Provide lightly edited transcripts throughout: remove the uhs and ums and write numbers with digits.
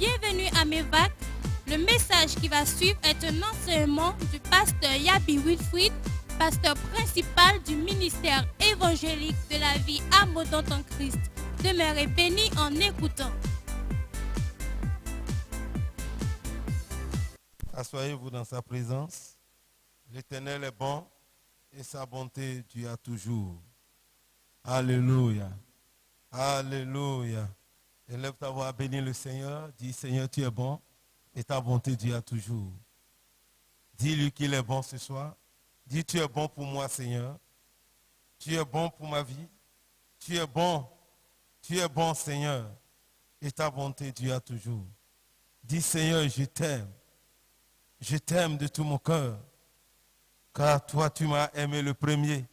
Bienvenue à Mévac. Le message qui va suivre est un enseignement du pasteur Yabi Wilfrid, pasteur principal du ministère évangélique de la vie abondante en Christ. Demeurez bénis en écoutant. Asseyez-vous dans sa présence. L'Éternel est bon et sa bonté dure toujours. Alléluia. Alléluia. Élève ta voix à bénir le Seigneur. Dis, Seigneur, tu es bon et ta bonté dure toujours. Dis-lui qu'il est bon ce soir. Dis, tu es bon pour moi, Seigneur. Tu es bon pour ma vie. Tu es bon, Seigneur. Et ta bonté dure toujours. Dis, Seigneur, je t'aime. Je t'aime de tout mon cœur. Car toi, tu m'as aimé le premier.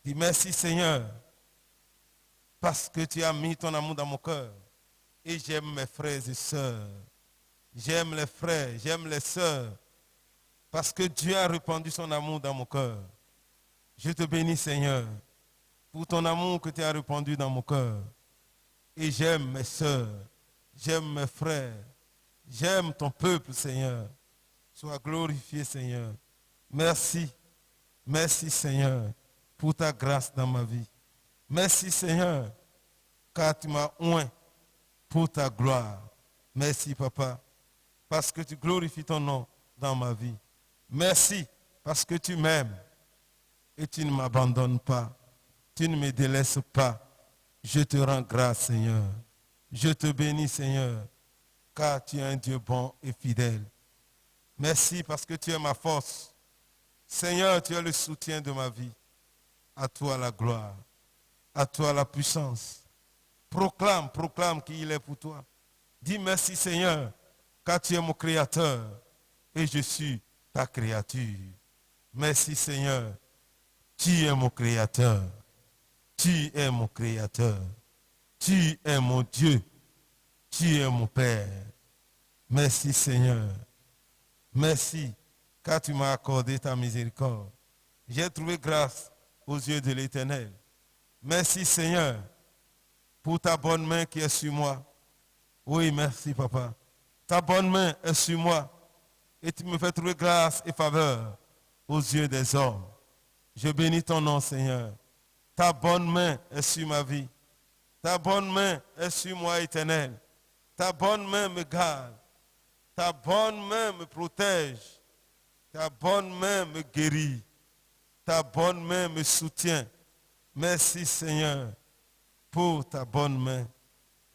Dis, merci, Seigneur. Parce que tu as mis ton amour dans mon cœur. Et j'aime mes frères et sœurs. J'aime les frères, j'aime les sœurs. Parce que Dieu a répandu son amour dans mon cœur. Je te bénis, Seigneur, pour ton amour que tu as répandu dans mon cœur. Et j'aime mes sœurs, j'aime mes frères, j'aime ton peuple, Seigneur. Sois glorifié, Seigneur. Merci, merci, Seigneur, pour ta grâce dans ma vie. Merci, Seigneur, car tu m'as oint pour ta gloire. Merci, Papa, parce que tu glorifies ton nom dans ma vie. Merci, parce que tu m'aimes et tu ne m'abandonnes pas. Tu ne me délaisses pas. Je te rends grâce, Seigneur. Je te bénis, Seigneur, car tu es un Dieu bon et fidèle. Merci parce que tu es ma force. Seigneur, tu es le soutien de ma vie. À toi la gloire. À toi la puissance. Proclame qu'il est pour toi. Dis merci, Seigneur, car tu es mon créateur et je suis ta créature. Merci, Seigneur. Tu es mon créateur. Tu es mon créateur. Tu es mon Dieu. Tu es mon Père. Merci, Seigneur. Merci, car tu m'as accordé ta miséricorde. J'ai trouvé grâce aux yeux de l'Éternel. Merci, Seigneur, pour ta bonne main qui est sur moi. Oui, merci, Papa. Ta bonne main est sur moi et tu me fais trouver grâce et faveur aux yeux des hommes. Je bénis ton nom, Seigneur. Ta bonne main est sur ma vie. Ta bonne main est sur moi, Éternel. Ta bonne main me garde. Ta bonne main me protège. Ta bonne main me guérit. Ta bonne main me soutient. Merci, Seigneur, pour ta bonne main.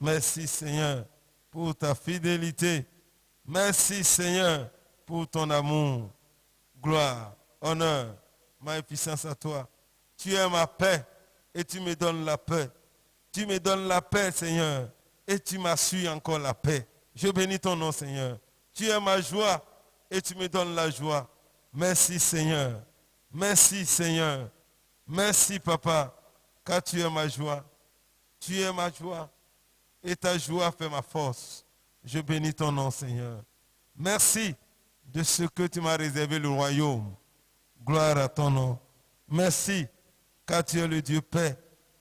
Merci, Seigneur, pour ta fidélité. Merci, Seigneur, pour ton amour. Gloire, honneur, magnificence à toi. Tu es ma paix et tu me donnes la paix. Tu me donnes la paix, Seigneur, et tu m'assures encore la paix. Je bénis ton nom, Seigneur. Tu es ma joie et tu me donnes la joie. Merci, Seigneur. Merci, Seigneur. Merci, Papa, car tu es ma joie. Tu es ma joie et ta joie fait ma force. Je bénis ton nom, Seigneur. Merci de ce que tu m'as réservé le royaume. Gloire à ton nom. Merci, car tu es le Dieu paix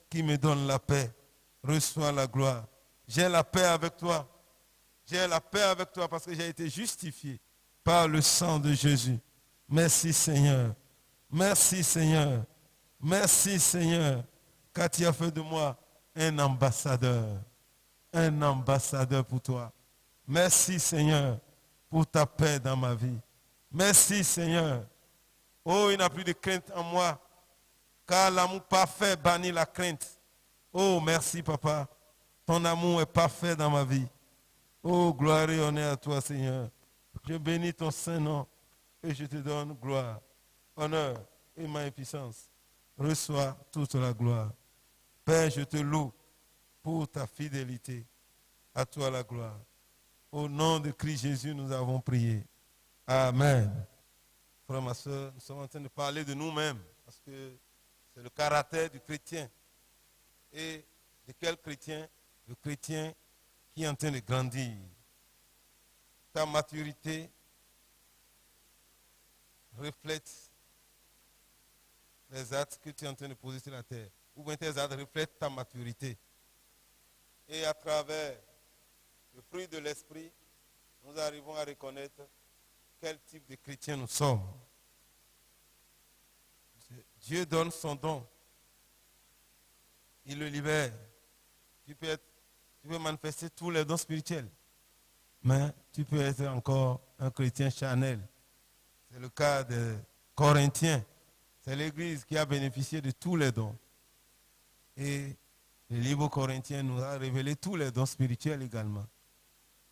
qui me donne la paix. Reçois la gloire. J'ai la paix avec toi. J'ai la paix avec toi parce que j'ai été justifié par le sang de Jésus. Merci, Seigneur. Merci, Seigneur. Merci, Seigneur, car tu as fait de moi un ambassadeur. Un ambassadeur pour toi. Merci, Seigneur, pour ta paix dans ma vie. Merci, Seigneur. Oh, il n'y a plus de crainte en moi, car l'amour parfait bannit la crainte. Oh, merci, Papa. Ton amour est parfait dans ma vie. Oh, gloire et honneur à toi, Seigneur. Je bénis ton saint nom et je te donne gloire, honneur et magnificence. Reçois toute la gloire. Père, je te loue pour ta fidélité. À toi la gloire. Au nom de Christ Jésus, nous avons prié. Amen. Frère, ma soeur, nous sommes en train de parler de nous-mêmes parce que c'est le caractère du chrétien. Et de quel chrétien? Le chrétien qui est en train de grandir. Ta maturité reflète les actes que tu es en train de poser sur la terre. Ou bien tes actes reflètent ta maturité. Et à travers le fruit de l'esprit, nous arrivons à reconnaître quel type de chrétien nous sommes. Dieu donne son don. Il le libère. Tu peux manifester tous les dons spirituels. Mais tu peux être encore un chrétien charnel. C'est le cas des Corinthiens. C'est l'Église qui a bénéficié de tous les dons. Et le livre Corinthien nous a révélé tous les dons spirituels également.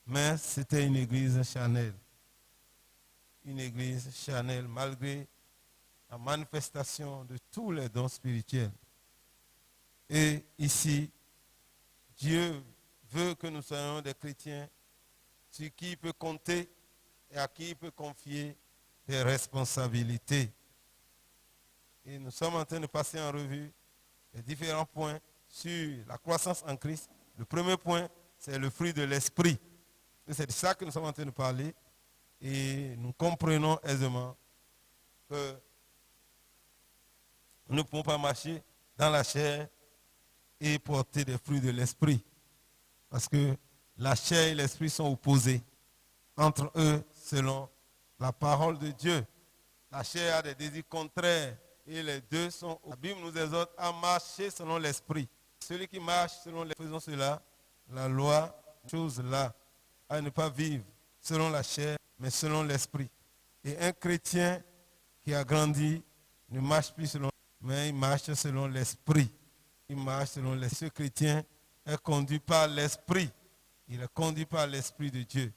Mais c'était une Église charnelle. Une Église charnelle malgré la manifestation de tous les dons spirituels. Et ici, Dieu veut que nous soyons des chrétiens sur qui il peut compter et à qui il peut confier des responsabilités. Et nous sommes en train de passer en revue les différents points sur la croissance en Christ. Le premier point, c'est le fruit de l'esprit. C'est de ça que nous sommes en train de parler. Et nous comprenons aisément que nous ne pouvons pas marcher dans la chair et porter des fruits de l'esprit. Parce que la chair et l'esprit sont opposés entre eux selon la parole de Dieu. La chair a des désirs contraires et les deux sont... La Bible nous exhorte à marcher selon l'esprit. Celui qui marche selon l'esprit, faisons cela, la loi, chose là, à ne pas vivre selon la chair, mais selon l'esprit. Et un chrétien qui a grandi ne marche plus selon, mais il marche selon l'esprit. Il marche selon l'esprit. Ce chrétien est conduit par l'esprit. Il est conduit par l'esprit de Dieu.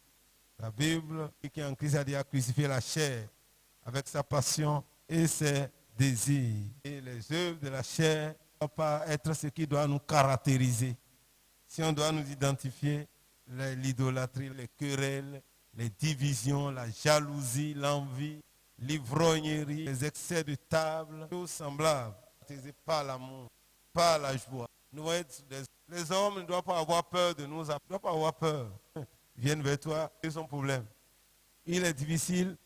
La Bible, qui est en Christ, a dit à crucifier la chair avec sa passion et ses désirs. Et les œuvres de la chair ne doivent pas être ce qui doit nous caractériser. Si on doit nous identifier, l'idolâtrie, les querelles, les divisions, la jalousie, l'envie, l'ivrognerie, les excès de table, tout semblable. Pas l'amour, pas la joie. Les hommes ne doivent pas avoir peur de nous, ils ne doivent pas avoir peur. Ils viennent vers toi, c'est son problème. Il est difficile,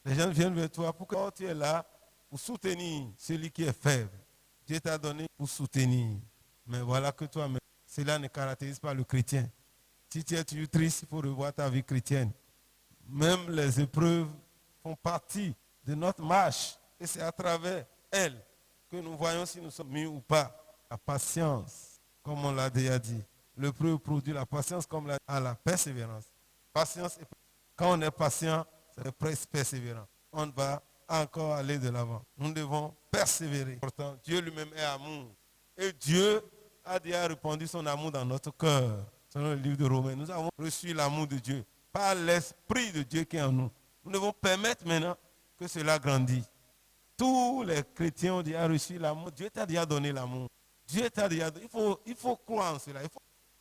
les gens viennent vers toi pour que tu es là pour soutenir celui qui est faible. Dieu t'a donné pour soutenir. Mais voilà que toi, cela ne caractérise pas le chrétien. Si tu es toujours triste, il faut revoir ta vie chrétienne. Même les épreuves font partie de notre marche. Et c'est à travers elles que nous voyons si nous sommes mis ou pas. La patience, comme on l'a déjà dit. L'épreuve produit la patience comme la persévérance. Patience, quand on est patient, c'est persévérant. On va encore aller de l'avant. Nous devons persévérer. Pourtant, Dieu lui-même est amour. Et Dieu a déjà répandu son amour dans notre cœur. Selon le livre de Romains, nous avons reçu l'amour de Dieu par l'Esprit de Dieu qui est en nous. Nous devons permettre maintenant que cela grandisse. Tous les chrétiens ont déjà reçu l'amour. Dieu t'a déjà donné l'amour. Dieu t'a déjà donné. Il faut croire en cela.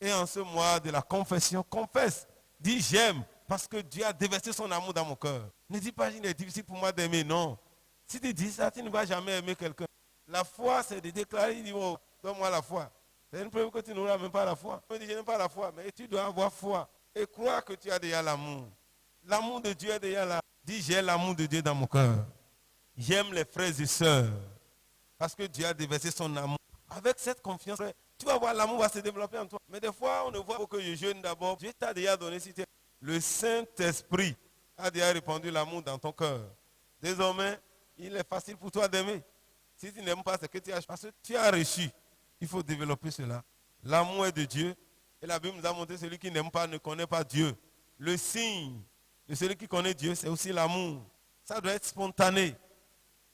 Et en ce mois de la confession, confesse. Dis j'aime parce que Dieu a déversé son amour dans mon cœur. Ne dis pas il est difficile pour moi d'aimer. Non. Si tu dis ça, tu ne vas jamais aimer quelqu'un. La foi, c'est de déclarer, il dit, oh, donne-moi la foi. C'est une preuve que tu n'auras même pas la foi. On dit, je n'ai pas la foi, mais tu dois avoir foi et croire que tu as déjà l'amour. L'amour de Dieu est déjà là. Dis, j'ai l'amour de Dieu dans mon cœur. J'aime les frères et sœurs parce que Dieu a déversé son amour. Avec cette confiance, tu vas voir, l'amour va se développer en toi. Mais des fois, on ne voit pas que je jeûne d'abord. Dieu t'a déjà donné, si le Saint-Esprit a déjà répandu l'amour dans ton cœur. Désormais, il est facile pour toi d'aimer. Si tu n'aimes pas ce que tu as, parce que tu as reçu, il faut développer cela. L'amour est de Dieu. Et la Bible nous a montré que celui qui n'aime pas ne connaît pas Dieu. Le signe de celui qui connaît Dieu, c'est aussi l'amour. Ça doit être spontané.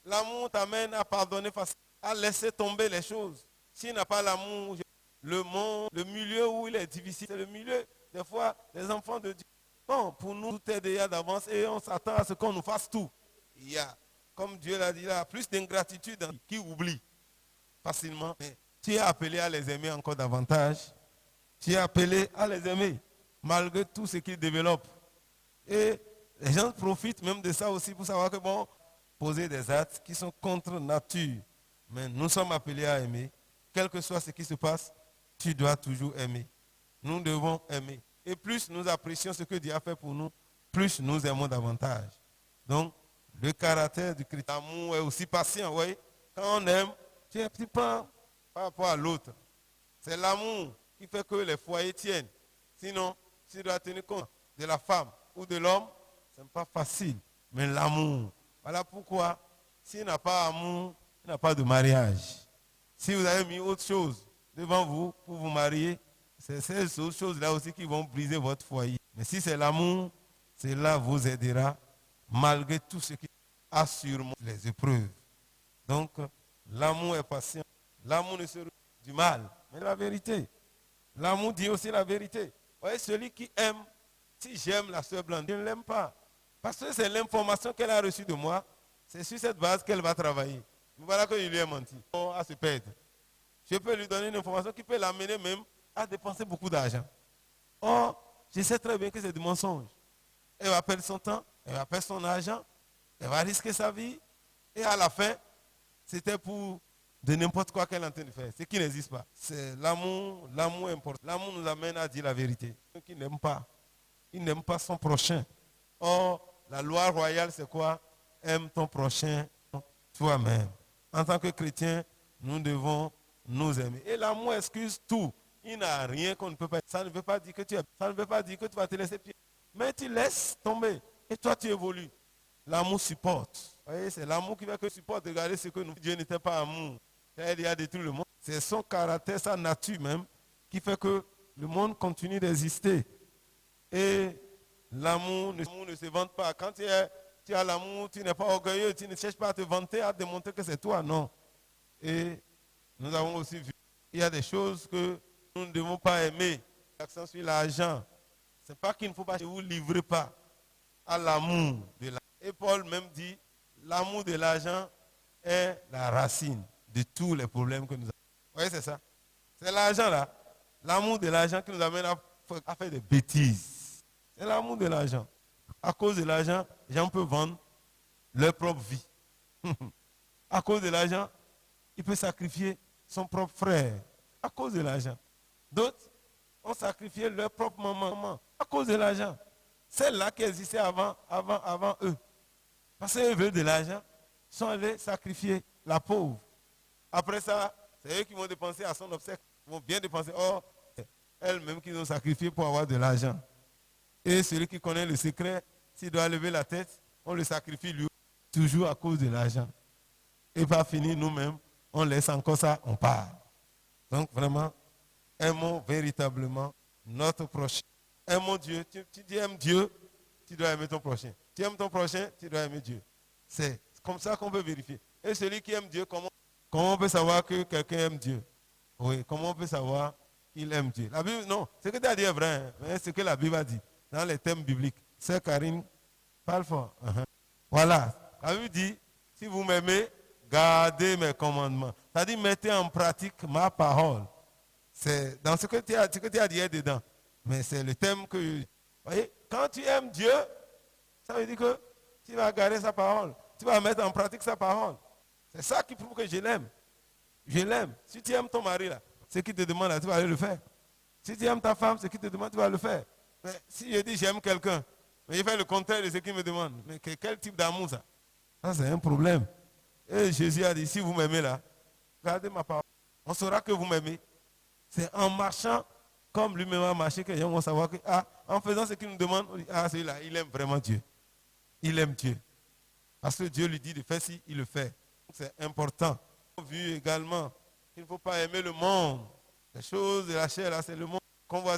L'amour t'amène à pardonner facilement, à laisser tomber les choses. S'il n'a pas l'amour, le monde, le milieu où il est difficile, c'est le milieu, des fois, des enfants de Dieu. Bon, pour nous, tout est déjà d'avance et on s'attend à ce qu'on nous fasse tout. Il y a, comme Dieu l'a dit là, plus d'ingratitude qui oublie facilement. Mais tu es appelé à les aimer encore davantage. Tu es appelé à les aimer, malgré tout ce qu'ils développent. Et les gens profitent même de ça aussi pour savoir que bon, poser des actes qui sont contre nature. Mais nous sommes appelés à aimer. Quel que soit ce qui se passe, tu dois toujours aimer. Nous devons aimer. Et plus nous apprécions ce que Dieu a fait pour nous, plus nous aimons davantage. Donc, le caractère du chrétien, l'amour est aussi patient. Oui? Quand on aime, tu prends par rapport à l'autre. C'est l'amour qui fait que les foyers tiennent. Sinon, si tu dois tenir compte de la femme ou de l'homme, ce n'est pas facile. Mais l'amour, voilà pourquoi, s'il n'a pas amour, il n'a pas de mariage. Si vous avez mis autre chose devant vous pour vous marier, c'est ces autres choses-là aussi qui vont briser votre foyer. Mais si c'est l'amour, cela vous aidera malgré tout ce qui a surmonté les épreuves. Donc, l'amour est patient. L'amour ne se réjouit du mal, mais la vérité. L'amour dit aussi la vérité. Vous voyez, celui qui aime, si j'aime la sœur Blanche, je ne l'aime pas. Parce que c'est l'information qu'elle a reçue de moi. C'est sur cette base qu'elle va travailler. Voilà que je lui ai menti. À se perdre. Je peux lui donner une information qui peut l'amener même à dépenser beaucoup d'argent. Or, je sais très bien que c'est du mensonge. Elle va perdre son temps, elle va perdre son argent, elle va risquer sa vie. Et à la fin, c'était pour de n'importe quoi qu'elle est en train de faire. Ce qui n'existe pas. C'est l'amour, l'amour important. L'amour nous amène à dire la vérité. Qui n'aime pas. Il n'aime pas son prochain. Or, la loi royale, c'est quoi? Aime ton prochain toi-même. En tant que chrétien, nous devons nous aimer. Et l'amour excuse tout. Il n'a rien qu'on ne peut pas. Ça ne veut pas dire que tu vas te laisser pied. Mais tu laisses tomber. Et toi, tu évolues. L'amour supporte. Vous voyez, c'est l'amour qui va que supporte. Regardez ce que nous. Dieu n'était pas amour. Il a détruit le monde. C'est son caractère, sa nature même, qui fait que le monde continue d'exister. Et l'amour ne se vante pas. Quand tu as l'amour, tu n'es pas orgueilleux, tu ne cherches pas à te vanter, à démontrer que c'est toi, non. Et nous avons aussi vu, il y a des choses que nous ne devons pas aimer. L'accent sur l'argent. Ce n'est pas qu'il ne faut pas, ne vous livrez pas à l'amour de l'argent. Et Paul même dit, l'amour de l'argent est la racine de tous les problèmes que nous avons. Vous voyez, c'est ça. C'est l'argent là. L'amour de l'argent qui nous amène à faire des bêtises. C'est l'amour de l'argent. À cause de l'argent, les gens peuvent vendre leur propre vie. À cause de l'argent, il peut sacrifier son propre frère. À cause de l'argent. D'autres ont sacrifié leur propre maman à cause de l'argent. Celle-là qui existait avant eux. Parce qu'ils veulent de l'argent, sont allés sacrifier la pauvre. Après ça, c'est eux qui vont dépenser à son obsèque. Ils vont bien dépenser. Or, elles-mêmes qui ont sacrifié pour avoir de l'argent. Et celui qui connaît le secret, s'il doit lever la tête, on le sacrifie lui, toujours à cause de l'argent. Et pas fini, nous-mêmes, on laisse encore ça, on part. Donc vraiment, aimons véritablement notre prochain. Aimons Dieu. Tu dis aimes Dieu, tu dois aimer ton prochain. Tu aimes ton prochain, tu dois aimer Dieu. C'est comme ça qu'on peut vérifier. Et celui qui aime Dieu, comment on peut savoir que quelqu'un aime Dieu? Oui, comment on peut savoir qu'il aime Dieu? La Bible, non, ce que tu as dit est vrai, hein, mais c'est ce que la Bible a dit dans les thèmes bibliques. Sœur Karine, parle fort. Voilà, la Bible dit, si vous m'aimez, gardez mes commandements. C'est-à-dire, mettez en pratique ma parole. C'est dans ce que tu as dit est dedans. Mais c'est le thème que... Vous voyez, quand tu aimes Dieu, ça veut dire que tu vas garder sa parole. Tu vas mettre en pratique sa parole. C'est ça qui prouve que je l'aime. Je l'aime. Si tu aimes ton mari, là, ce qu'il te demande, là, tu vas aller le faire. Si tu aimes ta femme, ce qu'il te demande, tu vas le faire. Mais si je dis j'aime quelqu'un, mais il fait le contraire de ce qu'il me demande, mais quel type d'amour ça? Ça, c'est un problème. Et Jésus a dit, si vous m'aimez là, gardez ma parole. On saura que vous m'aimez. C'est en marchant comme lui-même a marché que les gens vont savoir que, en faisant ce qu'il nous demande, on dit, celui-là, il aime vraiment Dieu. Il aime Dieu. Parce que Dieu lui dit de faire ci, il le fait. C'est important. On a vu également qu'il ne faut pas aimer le monde. Les choses de la chair, là, c'est le monde qu'on voit.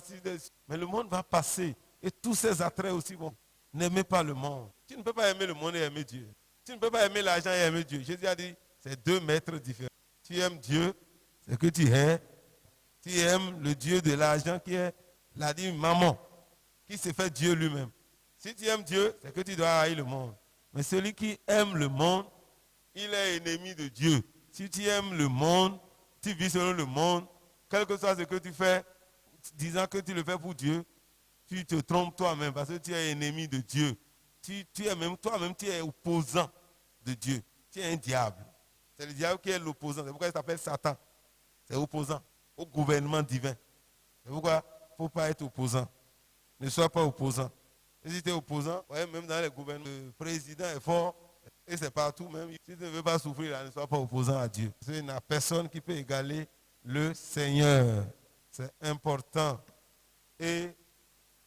Mais le monde va passer. Et tous ces attraits aussi vont. N'aimez pas le monde. Tu ne peux pas aimer le monde et aimer Dieu. Tu ne peux pas aimer l'argent et aimer Dieu. Jésus a dit, c'est deux maîtres différents. Tu aimes Dieu, c'est que tu es. Tu aimes le Dieu de l'argent qui est, l'a dit, maman, qui se fait Dieu lui-même. Si tu aimes Dieu, c'est que tu dois haïr le monde. Mais celui qui aime le monde, il est ennemi de Dieu. Si tu aimes le monde, tu vis selon le monde, quel que soit ce que tu fais, disant que tu le fais pour Dieu, tu te trompes toi-même parce que tu es ennemi de Dieu. Tu es même, toi-même, tu es opposant de Dieu. Tu es un diable. C'est le diable qui est l'opposant. C'est pourquoi il s'appelle Satan. C'est opposant au gouvernement divin. C'est pourquoi il ne faut pas être opposant. Ne sois pas opposant. Et si tu es opposant, ouais, même dans les gouvernements, le président est fort, et c'est partout même. Si tu ne veux pas souffrir, là, ne sois pas opposant à Dieu. Parce qu'il n'y a personne qui peut égaler le Seigneur. C'est important. Et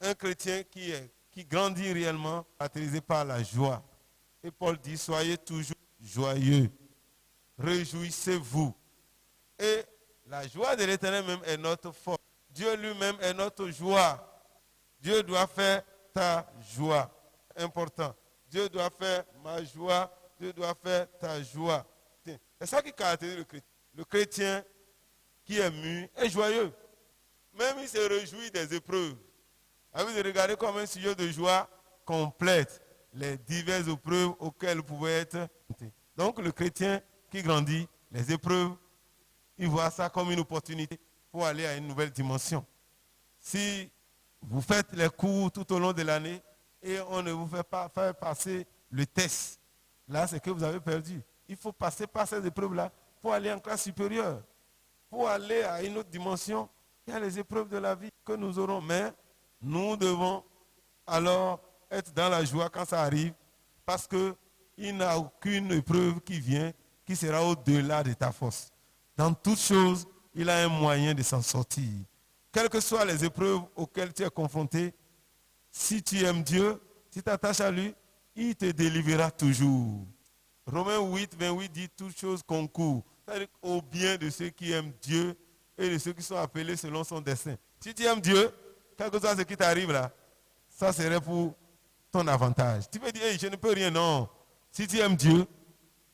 Un chrétien qui grandit réellement, caractérisé par la joie. Et Paul dit, soyez toujours joyeux. Réjouissez-vous. Et la joie de l'Éternel même est notre force. Dieu lui-même est notre joie. Dieu doit faire ta joie. Important. Dieu doit faire ma joie. Dieu doit faire ta joie. C'est ça qui caractérise le chrétien. Le chrétien qui est mu est joyeux. Même il se réjouit des épreuves. Vous regardez comme un sujet de joie complète les diverses épreuves auxquelles vous pouvez être. Donc le chrétien qui grandit, les épreuves, il voit ça comme une opportunité pour aller à une nouvelle dimension. Si vous faites les cours tout au long de l'année et on ne vous fait pas faire passer le test, là c'est que vous avez perdu. Il faut passer par ces épreuves-là pour aller en classe supérieure, pour aller à une autre dimension. Il y a les épreuves de la vie que nous aurons, mais nous devons alors être dans la joie quand ça arrive, parce qu'il n'y a aucune épreuve qui vient qui sera au-delà de ta force. Dans toute chose, il a un moyen de s'en sortir. Quelles que soient les épreuves auxquelles tu es confronté, si tu aimes Dieu, si tu t'attaches à lui, il te délivrera toujours. Romains 8, 28 dit toutes choses concourent, c'est-à-dire au bien de ceux qui aiment Dieu et de ceux qui sont appelés selon son dessein. Si tu aimes Dieu, quel que soit ce qui t'arrive là, ça serait pour ton avantage. Tu peux dire, hey, je ne peux rien, non. Si tu aimes Dieu,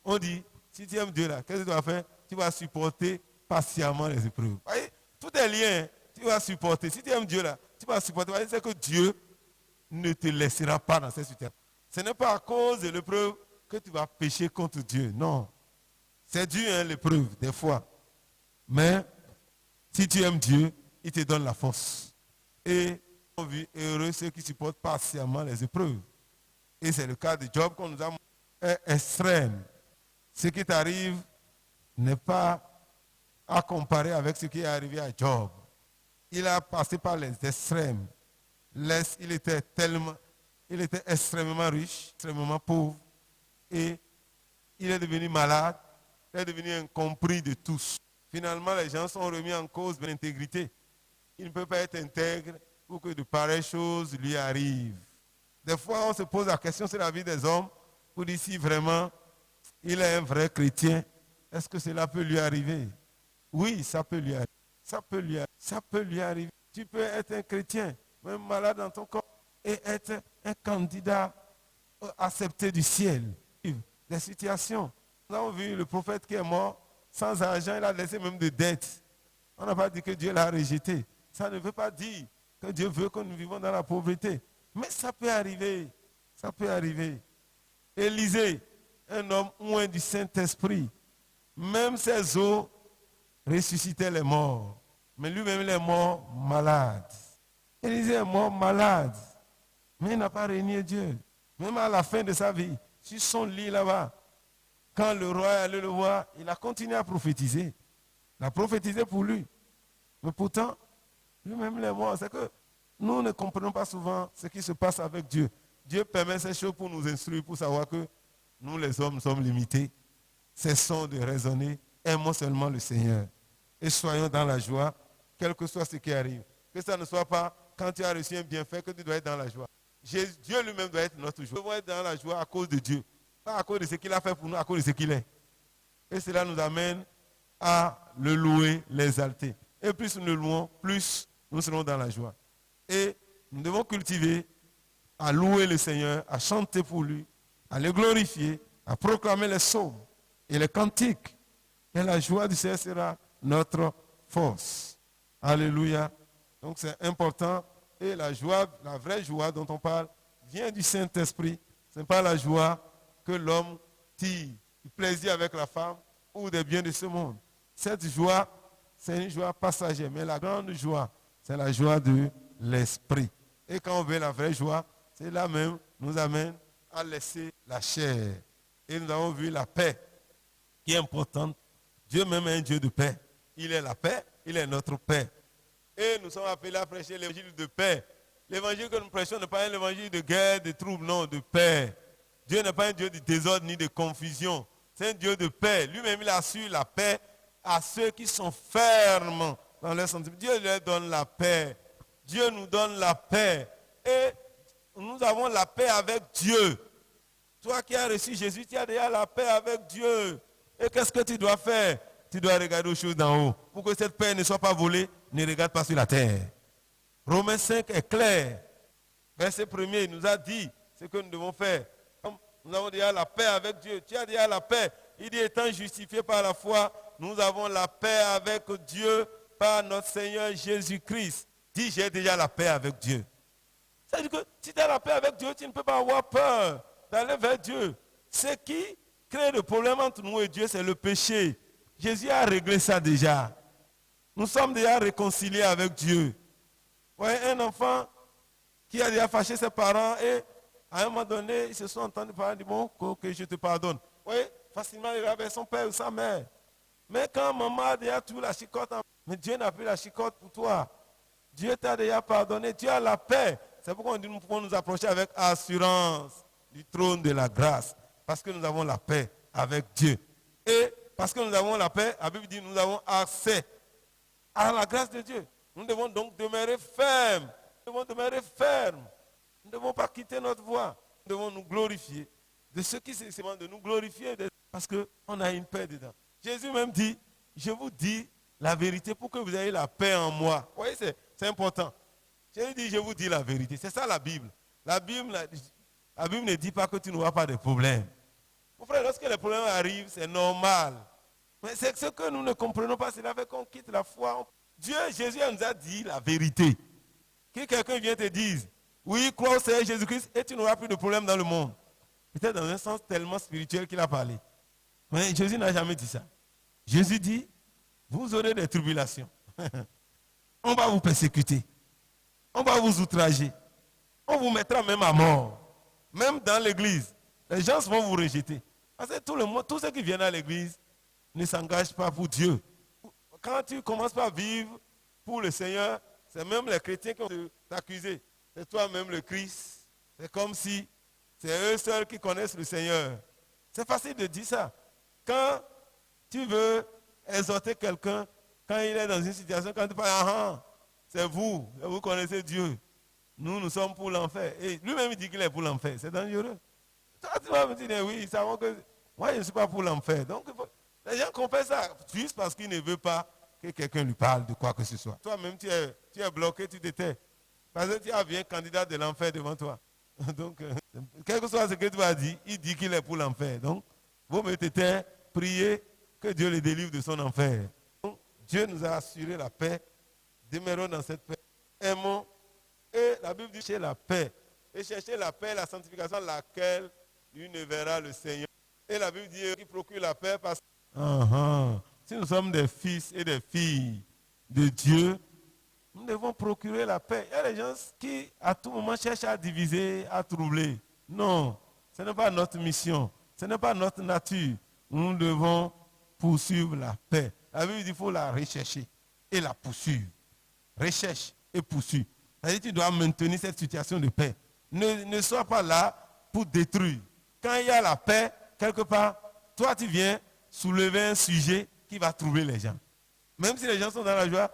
on dit, si tu aimes Dieu là, qu'est-ce que tu vas faire? Tu vas supporter patiemment les épreuves. Voyez, tout est lié, tu vas supporter. Si tu aimes Dieu là, tu vas supporter. Voyez, c'est que Dieu ne te laissera pas dans cette situation. Ce n'est pas à cause de l'épreuve que tu vas pécher contre Dieu, non. C'est Dieu, hein, l'épreuve, des fois. Mais si tu aimes Dieu, il te donne la force. Et on vit heureux ceux qui supportent patiemment les épreuves. Et c'est le cas de Job qu'on nous a montré, est extrême. Ce qui t'arrive n'est pas à comparer avec ce qui est arrivé à Job. Il a passé par les extrêmes. Il était extrêmement riche, extrêmement pauvre. Et il est devenu malade. Il est devenu incompris de tous. Finalement, les gens sont remis en cause de l'intégrité. Il ne peut pas être intègre pour que de pareilles choses lui arrivent. Des fois, on se pose la question sur la vie des hommes pour dire si vraiment il est un vrai chrétien, est-ce que cela peut lui arriver? Oui, ça peut lui arriver. Ça peut lui arriver. Tu peux être un chrétien, même malade dans ton corps, et être un candidat accepté du ciel. Des situations. Nous avons vu le prophète qui est mort sans argent, il a laissé même des dettes. On n'a pas dit que Dieu l'a rejeté. Ça ne veut pas dire que Dieu veut que nous vivons dans la pauvreté. Mais ça peut arriver. Ça peut arriver. Élisée, un homme oint du Saint-Esprit, même ses os ressuscitaient les morts. Mais lui-même, il est mort malade. Élisée est mort malade. Mais il n'a pas régné Dieu. Même à la fin de sa vie, sur son lit là-bas, quand le roi est allé le voir, il a continué à prophétiser. Il a prophétisé pour lui. Mais pourtant, lui-même, il est mort. C'est que nous ne comprenons pas souvent ce qui se passe avec Dieu. Dieu permet ces choses pour nous instruire, pour savoir que nous, les hommes, sommes limités. Cessons de raisonner. Aimons seulement le Seigneur. Et soyons dans la joie, quel que soit ce qui arrive. Que ça ne soit pas quand tu as reçu un bienfait que tu dois être dans la joie. Dieu lui-même doit être notre joie. Nous devons être dans la joie à cause de Dieu. Pas à cause de ce qu'il a fait pour nous, à cause de ce qu'il est. Et cela nous amène à le louer, l'exalter. Et plus nous le louons, plus nous serons dans la joie. Et nous devons cultiver à louer le Seigneur, à chanter pour lui, à le glorifier, à proclamer les psaumes et les cantiques. Et la joie du Seigneur sera notre force. Alléluia. Donc c'est important. Et la joie, la vraie joie dont on parle, vient du Saint-Esprit. Ce n'est pas la joie que l'homme tire du plaisir avec la femme ou des biens de ce monde. Cette joie, c'est une joie passagère. Mais la grande joie, c'est la joie de l'esprit. Et quand on veut la vraie joie, c'est là même nous amène à laisser la chair. Et nous avons vu la paix qui est importante. Dieu même est un Dieu de paix. Il est la paix, il est notre paix. Et nous sommes appelés à prêcher l'évangile de paix. L'évangile que nous prêchons n'est pas un évangile de guerre, de troubles, non, de paix. Dieu n'est pas un Dieu de désordre ni de confusion. C'est un Dieu de paix. Lui-même, il assure la paix à ceux qui sont fermes dans leur sentiment. Dieu leur donne la paix. Dieu nous donne la paix. Et nous avons la paix avec Dieu. Toi qui as reçu Jésus, tu as déjà la paix avec Dieu. Et qu'est-ce que tu dois faire? Tu dois regarder aux choses d'en haut. Pour que cette paix ne soit pas volée, ne regarde pas sur la terre. Romains 5 est clair. Verset 1er, il nous a dit ce que nous devons faire. Nous avons déjà la paix avec Dieu. Tu as déjà la paix. Il dit, étant justifié par la foi, nous avons la paix avec Dieu par notre Seigneur Jésus-Christ. Dis, j'ai déjà la paix avec Dieu. Ça veut dire que si tu as la paix avec Dieu, tu ne peux pas avoir peur d'aller vers Dieu. Ce qui crée le problème entre nous et Dieu, c'est le péché. Jésus a réglé ça déjà. Nous sommes déjà réconciliés avec Dieu. Vous voyez, un enfant qui a déjà fâché ses parents et à un moment donné, ils se sont entendus parler, dit bon, que je te pardonne. Vous voyez, facilement il ira vers son père ou sa mère. Mais quand maman a déjà tout la chicote, mais Dieu n'a plus la chicote pour toi. Dieu t'a déjà pardonné, tu as la paix. C'est pourquoi on dit nous pouvons nous approcher avec assurance du trône de la grâce. Parce que nous avons la paix avec Dieu. Et parce que nous avons la paix, la Bible dit nous avons accès à la grâce de Dieu. Nous devons donc demeurer fermes. Nous devons demeurer fermes. Nous ne devons pas quitter notre voie. Nous devons nous glorifier de ce qui se demande de nous glorifier parce qu'on a une paix dedans. Jésus même dit, je vous dis la vérité pour que vous ayez la paix en moi. Vous voyez, c'est important. Jésus dit, je vous dis la vérité. C'est ça la Bible. La Bible ne dit pas que tu n'auras pas de problèmes. Mon frère, lorsque les problèmes arrivent, c'est normal. Mais c'est ce que nous ne comprenons pas, c'est là qu'on quitte la foi. Dieu, Jésus nous a dit la vérité. Que quelqu'un vienne te dise, oui, crois au Seigneur Jésus-Christ et tu n'auras plus de problème dans le monde. Peut-être dans un sens tellement spirituel qu'il a parlé. Mais Jésus n'a jamais dit ça. Jésus dit, vous aurez des tribulations. On va vous persécuter. On va vous outrager. On vous mettra même à mort. Même dans l'église. Les gens vont vous rejeter. Parce que tous ceux qui viennent à l'église ne s'engagent pas pour Dieu. Quand tu commences par vivre pour le Seigneur, c'est même les chrétiens qui vont t'accuser. C'est toi-même le Christ. C'est comme si c'est eux seuls qui connaissent le Seigneur. C'est facile de dire ça. Quand tu veux exhorter quelqu'un, quand il est dans une situation, quand tu parles, c'est vous connaissez Dieu. Nous sommes pour l'enfer. Et lui-même il dit qu'il est pour l'enfer. C'est dangereux. Toi, tu vas me dire, oui, ils savent que moi, je ne suis pas pour l'enfer. Donc, les gens comprennent ça juste parce qu'ils ne veulent pas que quelqu'un lui parle de quoi que ce soit. Toi-même, tu es bloqué, tu te tais. Parce que tu as bien candidat de l'enfer devant toi. Donc, quel que soit ce que tu vas dire, il dit qu'il est pour l'enfer. Donc, vous me taire, priez que Dieu le délivre de son enfer. Donc, Dieu nous a assuré la paix. Demeurons dans cette paix. Aimons. Et la Bible dit chercher la paix. Et chercher la paix, la sanctification, laquelle lui ne verra le Seigneur. Et la Bible dit qu'il procure la paix parce que si nous sommes des fils et des filles de Dieu, nous devons procurer la paix. Il y a des gens qui, à tout moment, cherchent à diviser, à troubler. Non, ce n'est pas notre mission. Ce n'est pas notre nature. Nous devons poursuivre la paix. La Bible dit qu'il faut la rechercher et la poursuivre. Recherche et poursuivre. C'est-à-dire que tu dois maintenir cette situation de paix. Ne sois pas là pour détruire. Quand il y a la paix, quelque part, toi tu viens soulever un sujet qui va troubler les gens. Même si les gens sont dans la joie,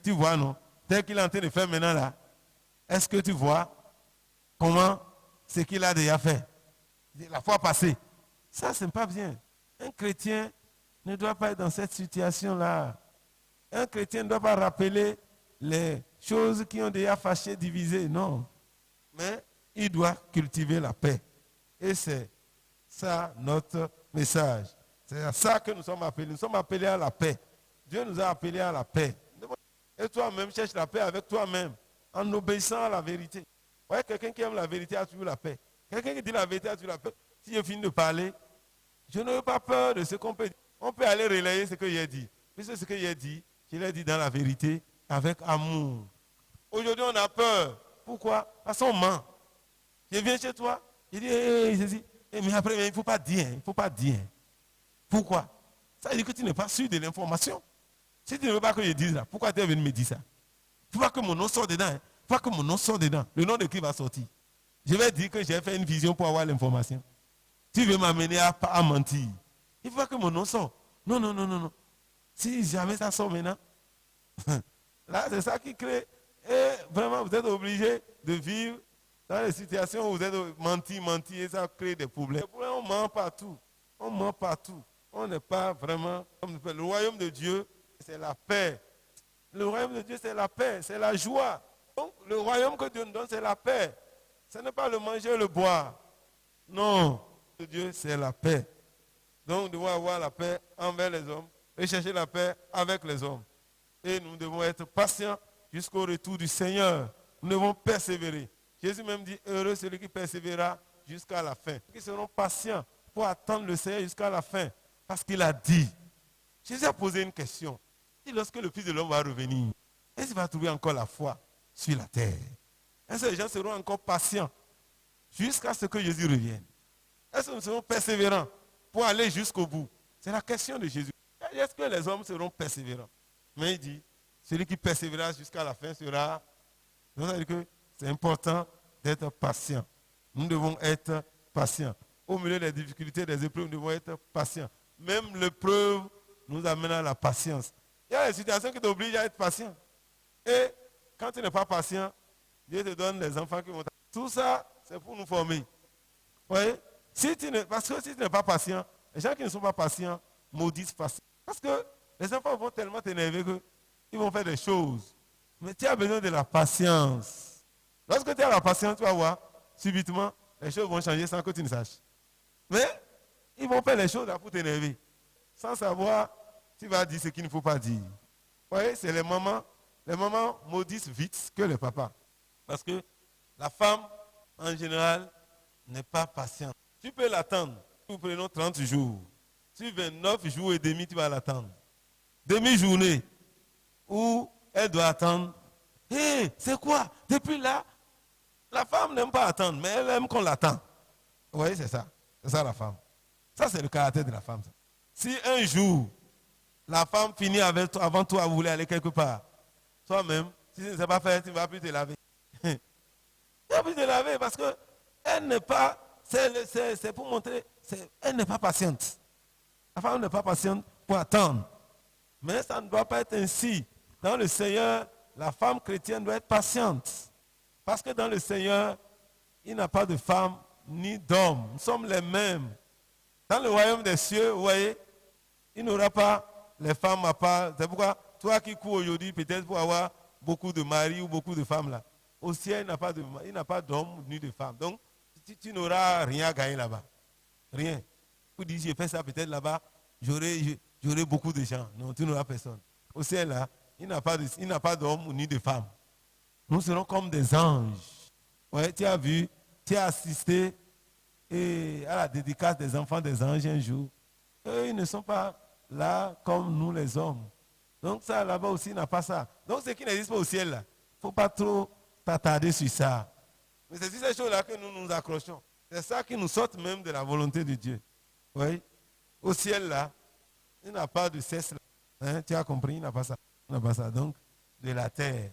tu vois, non? Tel qu'il est en train de faire maintenant là, est-ce que tu vois comment ce qu'il a déjà fait? La fois passée. Ça, ce n'est pas bien. Un chrétien ne doit pas être dans cette situation-là. Un chrétien ne doit pas rappeler les choses qui ont déjà fâché, divisé. Non. Mais il doit cultiver la paix. Et c'est ça notre message. C'est à ça que nous sommes appelés. Nous sommes appelés à la paix. Dieu nous a appelés à la paix. Et toi-même, cherche la paix avec toi-même, en obéissant à la vérité. Ouais, quelqu'un qui aime la vérité a toujours la paix. Quelqu'un qui dit la vérité a toujours la paix. Si je finis de parler, je n'ai pas peur de ce qu'on peut dire. On peut aller relayer ce que j'ai dit. Puisque ce que j'ai dit, je l'ai dit dans la vérité, avec amour. Aujourd'hui, on a peur. Pourquoi? Parce qu'on ment. Je viens chez toi, je dis, mais après, il ne faut pas dire. Il ne faut pas dire. Pourquoi? Ça veut dire que tu n'es pas sûr de l'information. Si tu ne veux pas que je dise ça, pourquoi tu es venu me dire ça? Il ne faut pas que mon nom sorte dedans. Il ne faut pas que mon nom sorte dedans. Le nom de qui va sortir? Je vais dire que j'ai fait une vision pour avoir l'information. Tu veux m'amener à mentir. Il ne faut pas que mon nom sorte. Non. Si jamais ça sort maintenant, là, c'est ça qui crée Et vraiment, vous êtes obligé de vivre dans des situations où vous êtes menti, et ça crée des problèmes. On ment partout. On ment partout. On n'est pas vraiment comme le royaume de Dieu, c'est la paix. Le royaume de Dieu, c'est la paix, c'est la joie. Donc, le royaume que Dieu nous donne, c'est la paix. Ce n'est pas le manger et le boire. Non. Dieu, c'est la paix. Donc, nous devons avoir la paix envers les hommes et chercher la paix avec les hommes. Et nous devons être patients jusqu'au retour du Seigneur. Nous devons persévérer. Jésus même dit, heureux celui qui persévérera jusqu'à la fin. Qui seront patients pour attendre le Seigneur jusqu'à la fin. Parce qu'il a dit. Jésus a posé une question. Et lorsque le Fils de l'homme va revenir, est-ce qu'il va trouver encore la foi sur la terre? Est-ce que les gens seront encore patients jusqu'à ce que Jésus revienne? Est-ce que nous serons persévérants pour aller jusqu'au bout? C'est la question de Jésus. Est-ce que les hommes seront persévérants? Mais il dit, celui qui persévérera jusqu'à la fin sera... Donc ça veut dire que c'est important d'être patient. Nous devons être patients. Au milieu des difficultés, des épreuves, nous devons être patients. Même l'épreuve nous amène à la patience. Il y a des situations qui t'obligent à être patient. Et quand tu n'es pas patient, Dieu te donne les enfants qui vont... Tout ça, c'est pour nous former. Vous voyez? Parce que si tu n'es pas patient, les gens qui ne sont pas patients maudissent facilement. Parce que les enfants vont tellement t'énerver qu'ils vont faire des choses. Mais tu as besoin de la patience. Lorsque tu as la patience, tu vas voir, subitement, les choses vont changer sans que tu ne saches. Mais ils vont faire les choses là pour t'énerver. Sans savoir, tu vas dire ce qu'il ne faut pas dire. Vous voyez, c'est les mamans. Les mamans maudissent vite que les papas. Parce que la femme, en général, n'est pas patiente. Tu peux l'attendre. Nous prenons 30 jours. Sur 29 jours et demi, tu vas l'attendre. Demi-journée où elle doit attendre. Hé, c'est quoi? Depuis là, la femme n'aime pas attendre, mais elle aime qu'on l'attend. Vous voyez, c'est ça. C'est ça la femme. Ça, c'est le caractère de la femme. Ça. Si un jour, la femme finit avec toi, avant toi, vouloir aller quelque part, toi-même, si tu ne sais pas faire, tu ne vas plus te laver. Tu ne vas plus te laver parce qu'elle n'est pas, c'est pour montrer, elle n'est pas patiente. La femme n'est pas patiente pour attendre. Mais ça ne doit pas être ainsi. Dans le Seigneur, la femme chrétienne doit être patiente. Parce que dans le Seigneur, il n'y a pas de femme ni d'homme. Nous sommes les mêmes. Dans le royaume des cieux, vous voyez, il n'y aura pas les femmes à part. C'est pourquoi toi qui cours aujourd'hui, peut-être pour avoir beaucoup de maris ou beaucoup de femmes là, au ciel, il n'y a pas d'hommes ni de femmes. Donc, tu n'auras rien à gagner là-bas. Rien. Vous dites, j'ai fait ça peut-être là-bas, j'aurai beaucoup de gens. Non, tu n'auras personne. Au ciel là, il n'y a pas d'hommes ni de femmes. Nous serons comme des anges. Ouais, tu as vu, tu as assisté à la dédicace des enfants des anges un jour. Eux, ils ne sont pas là comme nous les hommes. Donc ça, là-bas aussi, n'a pas ça. Donc ce qui n'existe pas au ciel, là, il ne faut pas trop t'attarder sur ça. Mais c'est sur ces choses-là que nous nous accrochons. C'est ça qui nous sort même de la volonté de Dieu. Oui. Au ciel, là, il n'a pas de cesse. Hein, tu as compris, il n'a pas ça. Il n'a pas ça. Donc, de la terre.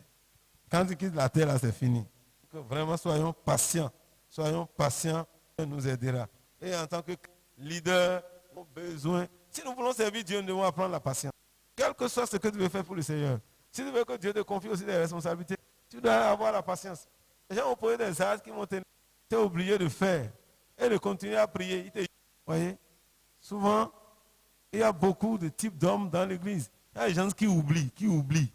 Quand tu quittes la terre, là, c'est fini. Donc, vraiment, soyons patients. Soyons patients, ça nous aidera. Et en tant que leader, nous avons besoin. Si nous voulons servir Dieu, nous devons apprendre la patience. Quel que soit ce que tu veux faire pour le Seigneur. Si tu veux que Dieu te confie aussi des responsabilités, tu dois avoir la patience. Les gens ont posé des actes qui vont t'es obligé de faire et de continuer à prier. Vous voyez, souvent, il y a beaucoup de types d'hommes dans l'église. Il y a des gens qui oublient.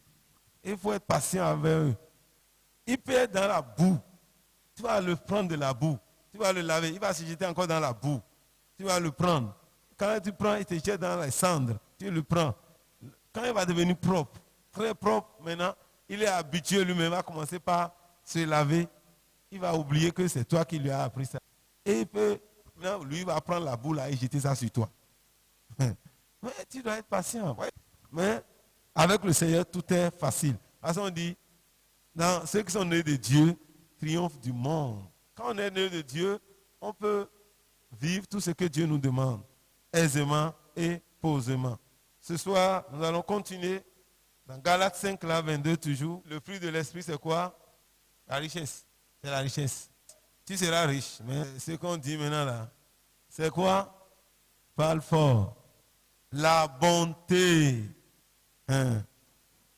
Il faut être patient avec eux. Il peut être dans la boue. Tu vas le prendre de la boue. Tu vas le laver. Il va se jeter encore dans la boue. Tu vas le prendre. Quand tu prends, il te jette dans les cendres. Tu le prends. Quand il va devenir propre, très propre, maintenant, il est habitué lui-même à commencer par se laver. Il va oublier que c'est toi qui lui as appris ça. Et il peut, maintenant, lui, il va prendre la boue là et jeter ça sur toi. Mais tu dois être patient. Ouais. Mais avec le Seigneur, tout est facile. Parce qu'on dit, dans ceux qui sont nés de Dieu, triomphe du monde. Quand on est né de Dieu, on peut vivre tout ce que Dieu nous demande, aisément et posément. Ce soir, nous allons continuer dans Galates 5, là, 22 toujours. Le fruit de l'esprit, c'est quoi? La richesse. C'est la richesse. Tu seras riche. Mais ce qu'on dit maintenant là, c'est quoi? Parle fort. La bonté. Hein?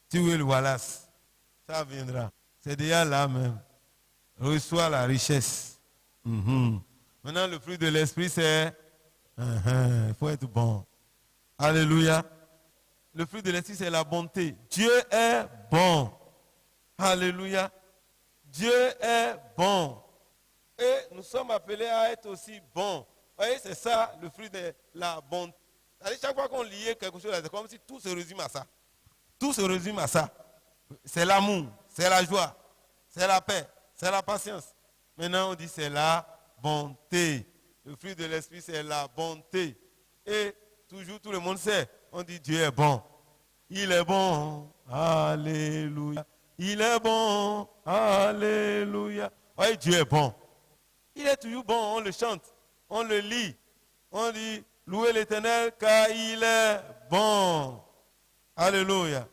Tu veux le Wallace. Ça viendra. C'est déjà là même. Reçois la richesse. Maintenant, le fruit de l'esprit, c'est... il faut être bon. Alléluia. Le fruit de l'esprit, c'est la bonté. Dieu est bon. Alléluia. Dieu est bon. Et nous sommes appelés à être aussi bons. Vous voyez, c'est ça le fruit de la bonté. Chaque fois qu'on liait quelque chose, c'est comme si tout se résume à ça. Tout se résume à ça. C'est l'amour, c'est la joie, c'est la paix, c'est la patience. Maintenant, on dit c'est la bonté. Le fruit de l'esprit, c'est la bonté. Et toujours, tout le monde sait, on dit Dieu est bon. Il est bon. Alléluia. Il est bon. Alléluia. Oui, Dieu est bon. Il est toujours bon, on le chante, on le lit. On dit, louez l'Éternel car il est bon. Alléluia.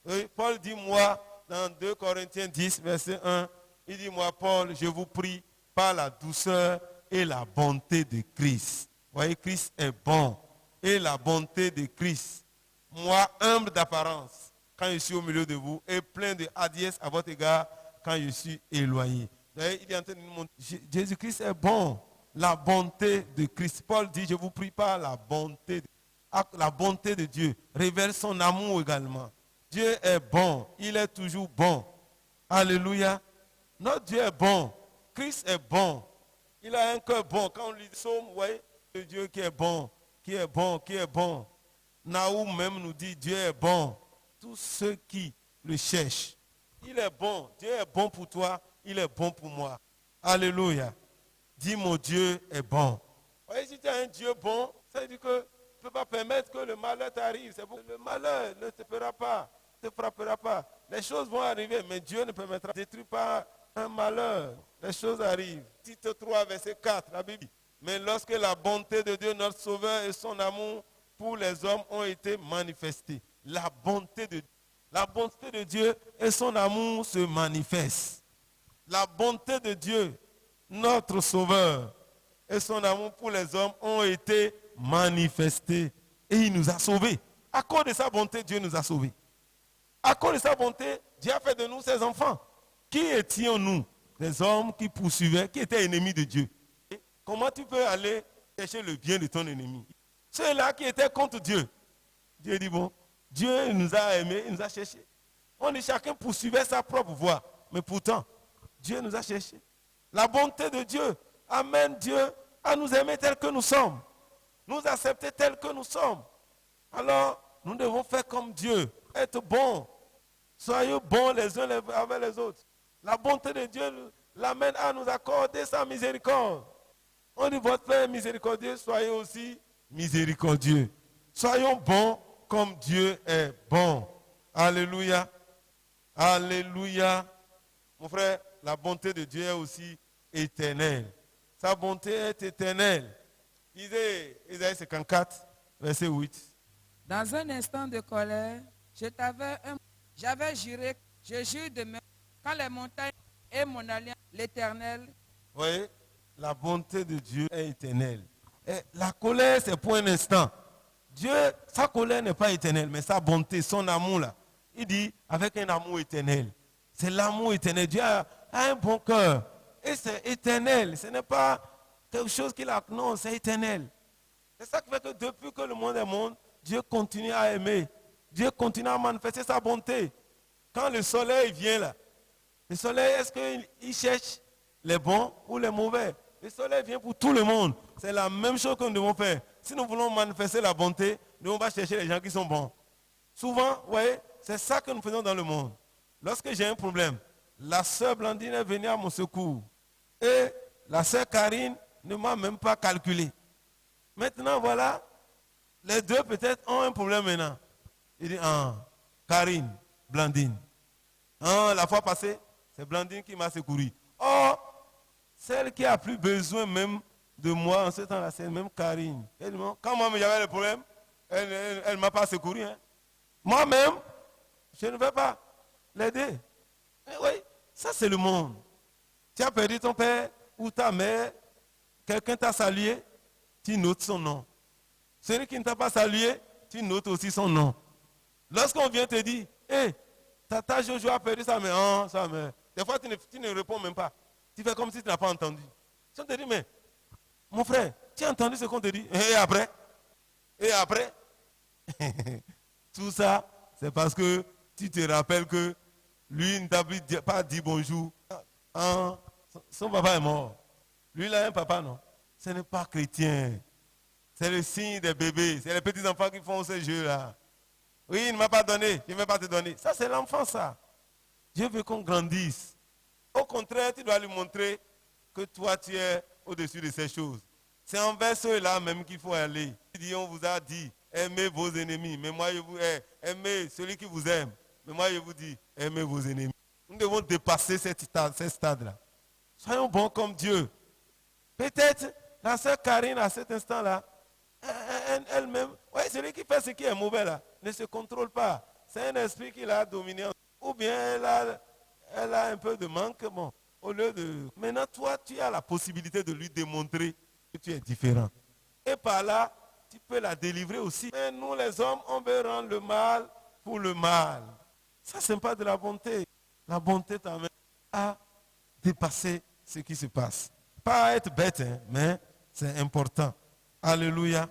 Et Paul dit, moi, dans 2 Corinthiens 10, verset 1, il dit, moi, Paul, je vous prie par la douceur et la bonté de Christ. Vous voyez, Christ est bon. Et la bonté de Christ. Moi, humble d'apparence, quand je suis au milieu de vous, et plein de hardiesse à votre égard, quand je suis éloigné. Il est en train de nous montrer, Jésus-Christ est bon. La bonté de Christ. Paul dit, je vous prie par la bonté de Dieu. Révèle son amour également. Dieu est bon. Il est toujours bon. Alléluia. Notre Dieu est bon. Christ est bon. Il a un cœur bon. Quand on lit le psaume, vous voyez, le Dieu qui est bon, qui est bon, qui est bon. Naoum même nous dit, Dieu est bon. Tous ceux qui le cherchent. Il est bon. Dieu est bon pour toi. Il est bon pour moi. Alléluia. Dis, mon Dieu est bon. Vous voyez, si tu as un Dieu bon, ça veut dire que tu ne peux pas permettre que le malheur t'arrive. Le malheur ne te fera pas, ne te frappera pas. Les choses vont arriver, mais Dieu ne permettra de détruire pas un malheur. Les choses arrivent. Tite 3, verset 4, la Bible. Mais lorsque la bonté de Dieu, notre Sauveur, et son amour pour les hommes ont été manifestés. La bonté de Dieu et son amour se manifestent. La bonté de Dieu, notre Sauveur, et son amour pour les hommes ont été manifestés. Et il nous a sauvés. À cause de sa bonté, Dieu nous a sauvés. À cause de sa bonté, Dieu a fait de nous ses enfants. Qui étions-nous? Des hommes qui poursuivaient, qui étaient ennemis de Dieu. Et comment tu peux aller chercher le bien de ton ennemi? Ceux-là qui étaient contre Dieu. Dieu dit, bon, Dieu nous a aimés, il nous a cherchés. On dit, chacun poursuivait sa propre voie. Mais pourtant, Dieu nous a cherchés. La bonté de Dieu amène Dieu à nous aimer tels que nous sommes. Nous accepter tels que nous sommes. Alors, nous devons faire comme Dieu. Être bons. Soyez bons les uns avec les autres. La bonté de Dieu l'amène à nous accorder sa miséricorde. On dit, votre Père est miséricordieux, soyez aussi miséricordieux. Soyons bons comme Dieu est bon. Alléluia. Alléluia. Mon frère, la bonté de Dieu est aussi éternelle. Sa bonté est éternelle. Lisez Isaïe 54, verset 8. Dans un instant de colère, j'avais juré, je jure demain, quand les montagnes et mon alliance, l'Éternel. Oui, la bonté de Dieu est éternelle. Et la colère, c'est pour un instant. Dieu, sa colère n'est pas éternelle, mais sa bonté, son amour là, il dit avec un amour éternel. C'est l'amour éternel. Dieu a un bon cœur. Et c'est éternel. Ce n'est pas quelque chose qu'il a. Non, c'est éternel. C'est ça qui fait que depuis que le monde est monde, Dieu continue à aimer. Dieu continue à manifester sa bonté. Quand le soleil vient là, le soleil, est-ce qu'il cherche les bons ou les mauvais? Le soleil vient pour tout le monde. C'est la même chose que nous devons faire. Si nous voulons manifester la bonté, nous on va chercher les gens qui sont bons. Souvent, vous voyez, c'est ça que nous faisons dans le monde. Lorsque j'ai un problème, la sœur Blandine est venue à mon secours. Et la sœur Karine ne m'a même pas calculé. Maintenant, voilà, les deux peut-être ont un problème maintenant. Il dit, Karine, Blandine. La fois passée, c'est Blandine qui m'a secouru. Oh, celle qui a plus besoin même de moi en ce temps-là, c'est même Karine. Quand moi j'avais le problème, elle ne m'a pas secouru. Hein. Moi-même, je ne vais pas l'aider. Oui, ça c'est le monde. Tu as perdu ton père ou ta mère, quelqu'un t'a salué, tu notes son nom. Celui qui ne t'a pas salué, tu notes aussi son nom. Lorsqu'on vient te dire, hé, tata Jojo a perdu sa mère, sa mère. Des fois, tu ne réponds même pas. Tu fais comme si tu n'as pas entendu. Si on te dit, mais mon frère, tu as entendu ce qu'on te dit? Et après? Et après? Tout ça, c'est parce que tu te rappelles que lui ne t'a pas dit bonjour. Son papa est mort. Lui, il a un papa, non? Ce n'est pas chrétien. C'est le signe des bébés. C'est les petits enfants qui font ce jeu-là. Oui, il ne m'a pas donné, je ne vais pas te donner. Ça, c'est l'enfant, ça. Dieu veut qu'on grandisse. Au contraire, tu dois lui montrer que toi, tu es au-dessus de ces choses. C'est envers ceux-là même qu'il faut aller. On vous a dit, aimez vos ennemis. Mais moi, je vous aimez celui qui vous aime. Mais moi, je vous dis, aimez vos ennemis. Nous devons dépasser ce stade-là. Soyons bons comme Dieu. Peut-être, la sœur Karine, à cet instant-là, elle-même, ouais, celui qui fait ce qui est mauvais là, ne se contrôle pas. C'est un esprit qui l'a dominé. Ou bien elle a un peu de manque. Bon, au lieu de... Maintenant, toi, tu as la possibilité de lui démontrer que tu es différent. Et par là, tu peux la délivrer aussi. Mais nous, les hommes, on veut rendre le mal pour le mal. Ça, ce n'est pas de la bonté. La bonté t'amène à dépasser ce qui se passe. Pas à être bête, hein, mais c'est important. Alléluia.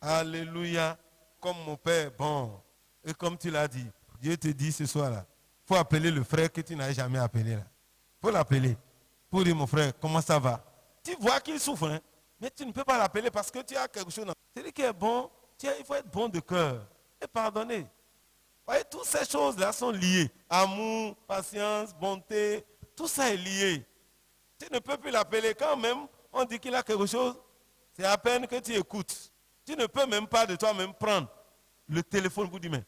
Alléluia. Comme mon père est bon. Et comme tu l'as dit, Dieu te dit ce soir-là, il faut appeler le frère que tu n'as jamais appelé là. Il faut l'appeler. Pour dire, mon frère, comment ça va? Tu vois qu'il souffre, hein? Mais tu ne peux pas l'appeler parce que tu as quelque chose. Celui qui est bon, il faut être bon de cœur et pardonner. Vous voyez, toutes ces choses-là sont liées. Amour, patience, bonté, tout ça est lié. Tu ne peux plus l'appeler quand même. On dit qu'il a quelque chose. C'est à peine que tu écoutes. Tu ne peux même pas de toi-même prendre le téléphone pour dire, mais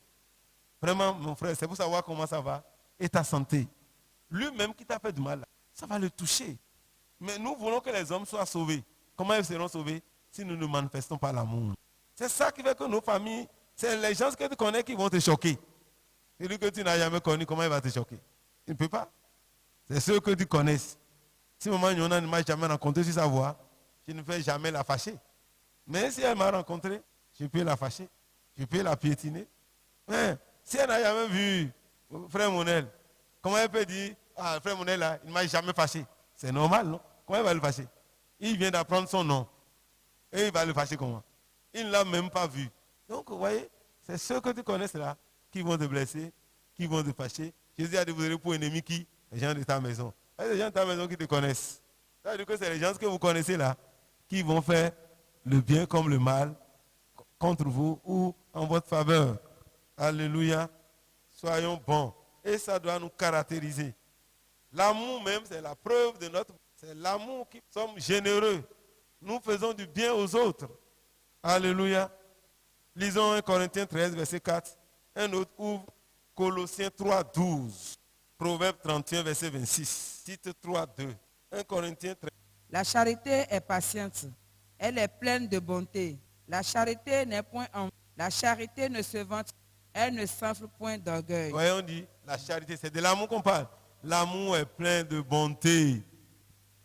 vraiment, mon frère, c'est pour savoir comment ça va et ta santé. Lui-même qui t'a fait du mal, ça va le toucher. Mais nous voulons que les hommes soient sauvés. Comment ils seront sauvés si nous ne manifestons pas l'amour? C'est ça qui fait que nos familles, c'est les gens que tu connais qui vont te choquer. Celui que tu n'as jamais connu, comment il va te choquer? Il ne peut pas. C'est ceux que tu connais. Si maman Yona ne m'a jamais rencontré sur sa voie, je ne vais jamais la fâcher. Mais si elle m'a rencontré, je peux la fâcher. Je peux la piétiner. Mais si elle n'a jamais vu frère Monel, comment elle peut dire, ah, frère Monel là, il ne m'a jamais fâché? C'est normal, non? Comment elle va le fâcher? Il vient d'apprendre son nom. Et il va le fâcher comment? Il ne l'a même pas vu. Donc, vous voyez, c'est ceux que tu connais là qui vont te blesser, qui vont te fâcher. Jésus a dit, vous aurez pour ennemis qui? Les gens de ta maison. C'est les gens de ta maison qui te connaissent. Ça veut dire que c'est les gens que vous connaissez là qui vont faire le bien comme le mal contre vous ou en votre faveur. Alléluia. Soyons bons. Et ça doit nous caractériser. L'amour même, c'est la preuve de notre... C'est l'amour qui sommes généreux. Nous faisons du bien aux autres. Alléluia. Lisons 1 Corinthiens 13, verset 4. Un autre ouvre Colossiens 3, 12. Proverbe 31, verset 26. Titre 3, 2. 1 Corinthiens 13. La charité est patiente. Elle est pleine de bonté. La charité n'est point en... La charité ne se vante. Elle ne s'enfle point d'orgueil. Voyons, on dit, la charité, c'est de l'amour qu'on parle. L'amour est plein de bonté.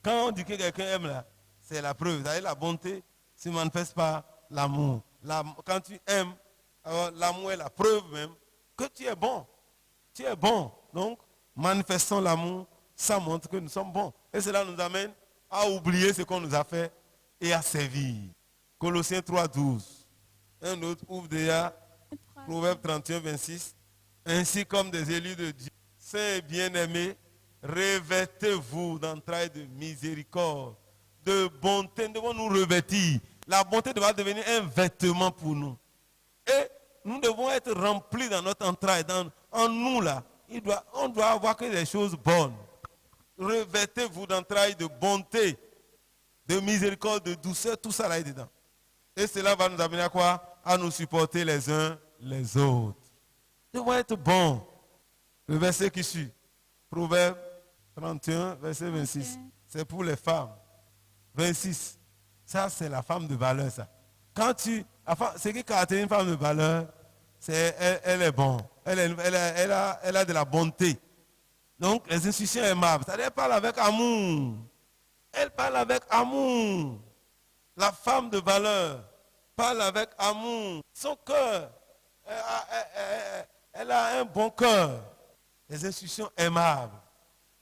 Quand on dit que quelqu'un aime là, c'est la preuve. C'est-à-dire la bonté ne se manifeste pas l'amour. Quand tu aimes, alors l'amour est la preuve même que tu es bon. Tu es bon. Donc, manifestons l'amour, ça montre que nous sommes bons. Et cela nous amène à oublier ce qu'on nous a fait et à servir. Colossiens 3, 12. Un autre ouvre déjà Proverbe 31, 26. Ainsi comme des élus de Dieu, saints et bien-aimés, revêtez-vous d'entrailles de miséricorde, de bonté. Nous devons nous revêtir. La bonté doit devenir un vêtement pour nous. Et nous devons être remplis dans notre entraille, en nous là. On doit avoir que des choses bonnes. Revêtez-vous d'entrailles de bonté, de miséricorde, de douceur, tout ça là est dedans. Et cela va nous amener à quoi? À nous supporter les uns les autres. Nous devons être bons. Le verset qui suit, Proverbe 31, verset 26. C'est pour les femmes. 26. Ça, c'est la femme de valeur, ça. Ce qui caractérise une femme de valeur, c'est elle est bonne. Elle a de la bonté. Donc, les institutions aimables. C'est-à-dire, elle parle avec amour. Elle parle avec amour. La femme de valeur parle avec amour. Son cœur, elle a un bon cœur. Les institutions aimables.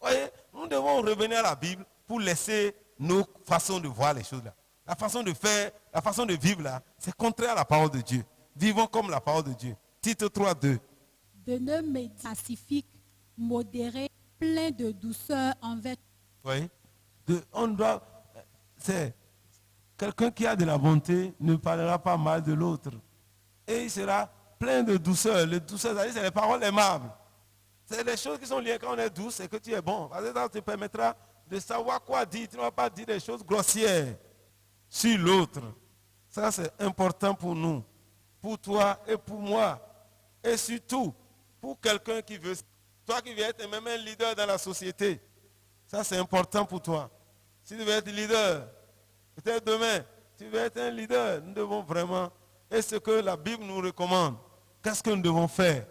Voyez, nous devons revenir à la Bible pour laisser nos façons de voir les choses là. La façon de faire, la façon de vivre là, c'est contraire à la parole de Dieu. Vivons comme la parole de Dieu. Tite 3, 2. Demeurez pacifique, modéré, plein de douceur envers. Oui. C'est quelqu'un qui a de la bonté ne parlera pas mal de l'autre. Et il sera plein de douceur. Le douceur, c'est les paroles aimables. C'est les choses qui sont liées quand on est douce et que tu es bon. Parce que ça te permettra de savoir quoi dire. Tu ne vas pas dire des choses grossières sur l'autre. Ça, c'est important pour nous, pour toi et pour moi. Et surtout, pour quelqu'un qui veut, toi qui veux être même un leader dans la société. Ça, c'est important pour toi. Si tu veux être leader, peut-être demain, tu veux être un leader, nous devons vraiment, et ce que la Bible nous recommande, qu'est-ce que nous devons faire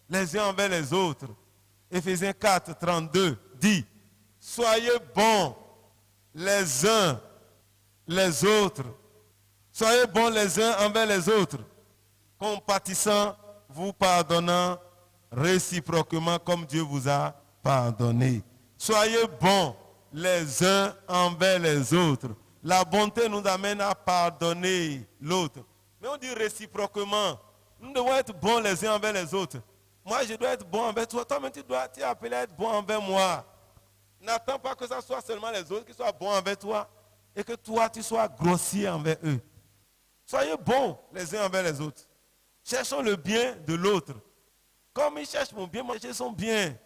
les uns envers les autres? Éphésiens 4, 32 dit, soyez bons les uns les autres. Soyez bons les uns envers les autres, compatissant, vous pardonnant réciproquement comme Dieu vous a pardonné. Soyez bons les uns envers les autres. La bonté nous amène à pardonner l'autre. Mais on dit réciproquement. Nous devons être bons les uns envers les autres. Moi, je dois être bon envers toi. Toi-même, tu es appelé à être bon envers moi. N'attends pas que ce soit seulement les autres qui soient bons envers toi et que toi, tu sois grossier envers eux. Soyez bons les uns envers les autres. Cherchons le bien de l'autre. Comme ils cherchent mon bien, moi, je cherche son bien.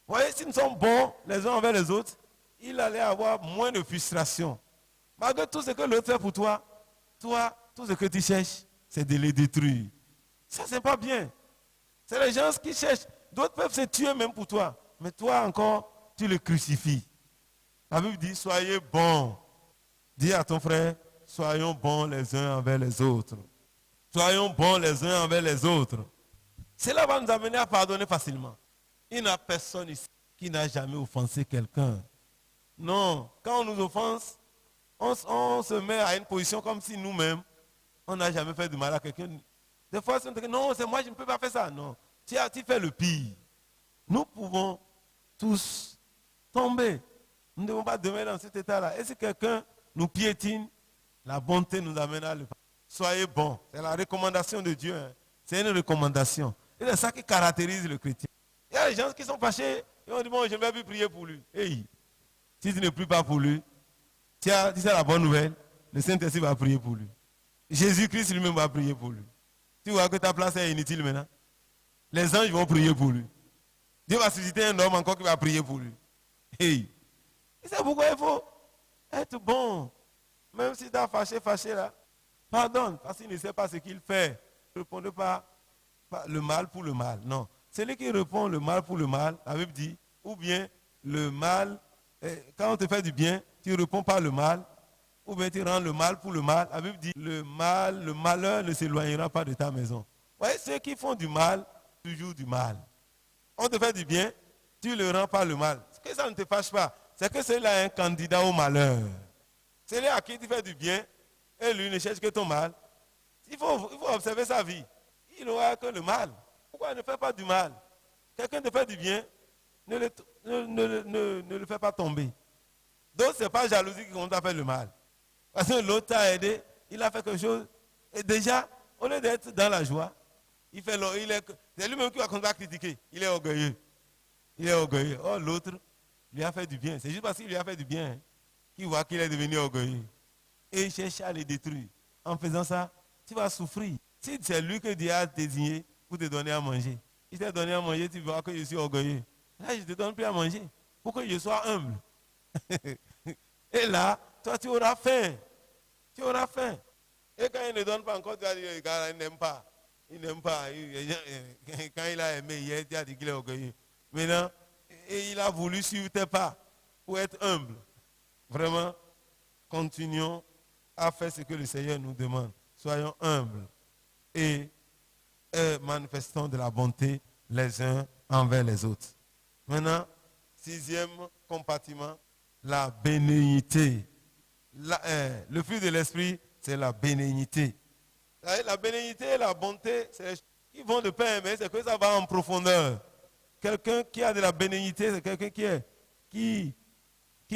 Vous voyez, si nous sommes bons les uns envers les autres, il allait avoir moins de frustration. Malgré tout ce que l'autre fait pour toi, toi, tout ce que tu cherches, c'est de les détruire. Ça, c'est pas bien. C'est les gens qui cherchent. D'autres peuvent se tuer même pour toi. Mais toi encore, tu le crucifies. La Bible dit, soyez bons. Dis à ton frère, soyons bons les uns envers les autres. Soyons bons les uns envers les autres. Cela va nous amener à pardonner facilement. Il n'y a personne ici qui n'a jamais offensé quelqu'un. Non, quand on nous offense, on se met à une position comme si nous-mêmes, on n'a jamais fait de mal à quelqu'un. Des fois, on dit, non, c'est moi, je ne peux pas faire ça. Non, tu fais le pire. Nous pouvons tous tomber. Nous ne devons pas demeurer dans cet état-là. Et si quelqu'un nous piétine, la bonté nous amène à le faire. Soyez bons. C'est la recommandation de Dieu. Hein. C'est une recommandation. Et c'est ça qui caractérise le chrétien. Il y a des gens qui sont fâchés et on dit, bon, je ne vais plus prier pour lui. Hey, si tu ne pries pas pour lui, tu sais la bonne nouvelle, le Saint-Esprit va prier pour lui. Jésus-Christ lui-même va prier pour lui. Tu vois que ta place est inutile maintenant. Les anges vont prier pour lui. Dieu va susciter un homme encore qui va prier pour lui. Hey. C'est pourquoi il faut être bon. Même si tu as fâché là, pardonne, parce qu'il ne sait pas ce qu'il fait. Ne répondez pas le mal pour le mal. Non. Celui qui répond le mal pour le mal, la Bible dit, ou bien le mal, quand on te fait du bien, tu ne réponds pas le mal, ou bien tu rends le mal pour le mal. La Bible dit, le malheur ne s'éloignera pas de ta maison. Vous voyez, ceux qui font du mal, toujours du mal. On te fait du bien, tu ne le rends pas le mal. Ce que ça ne te fâche pas, c'est que celui-là est un candidat au malheur. Celui à qui tu fais du bien, et lui ne cherche que ton mal. Il faut observer sa vie. Il n'aura que le mal. Pourquoi ne fait pas du mal? Quelqu'un te fait du bien, ne le fait pas tomber. Donc, ce n'est pas jalousie qui compte à faire le mal. Parce que l'autre t'a aidé, il a fait quelque chose. Et déjà, au lieu d'être dans la joie, c'est lui-même qui va continuer à critiquer. Il est orgueilleux. Il est orgueilleux. Oh, l'autre lui a fait du bien. C'est juste parce qu'il lui a fait du bien qu'il voit qu'il est devenu orgueilleux. Et il cherche à le détruire. En faisant ça, tu vas souffrir. Si c'est lui que Dieu a désigné pour te donner à manger, il t'a donné à manger, tu vois que je suis orgueilleux. Là, je ne te donne plus à manger pour que je sois humble. Et là, toi, tu auras faim. Tu auras faim. Et quand il ne donne pas encore, tu vas dire, il n'aime pas. Il n'aime pas. Quand il a aimé hier, tu as dit qu'il est orgueilleux. Maintenant, il a voulu suivre tes pas pour être humble. Vraiment, continuons à faire ce que le Seigneur nous demande. Soyons humbles et manifestons de la bonté les uns envers les autres. Maintenant, 6e compartiment, la bénignité. Le fruit de l'esprit, c'est la bénignité. La bénignité et la bonté, ils vont de pair, mais c'est que ça va en profondeur. Quelqu'un qui a de la bénignité, c'est quelqu'un qui est qui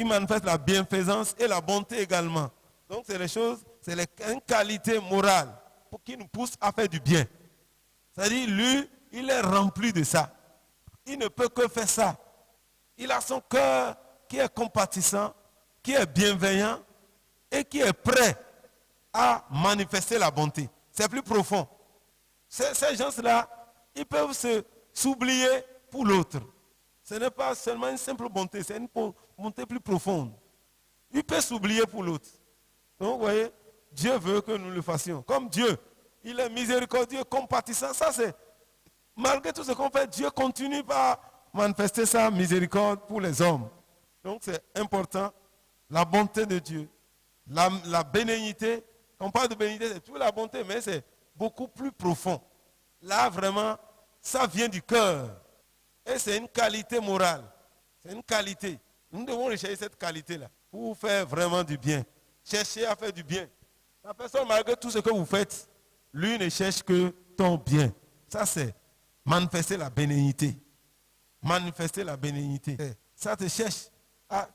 manifeste la bienfaisance et la bonté également. Donc c'est les choses, c'est une qualité morale qui nous pousse à faire du bien. C'est-à-dire, lui, il est rempli de ça. Il ne peut que faire ça. Il a son cœur qui est compatissant, qui est bienveillant et qui est prêt à manifester la bonté. C'est plus profond. Ces gens-là, ils peuvent s'oublier pour l'autre. Ce n'est pas seulement une simple bonté, c'est une bonté plus profonde. Il peut s'oublier pour l'autre. Donc, vous voyez, Dieu veut que nous le fassions. Comme Dieu, il est miséricordieux, compatissant. Ça, c'est, malgré tout ce qu'on fait, Dieu continue par manifester sa miséricorde pour les hommes. Donc, c'est important. La bonté de Dieu, la bénignité. Quand on parle de bénignité, c'est toute la bonté, mais c'est beaucoup plus profond. Là, vraiment, ça vient du cœur. Et c'est une qualité morale. C'est une qualité. Nous devons rechercher cette qualité-là pour faire vraiment du bien. Chercher à faire du bien. La personne, malgré tout ce que vous faites, lui ne cherche que ton bien. Ça, c'est manifester la bénignité. Manifester la bénignité. Ça te cherche.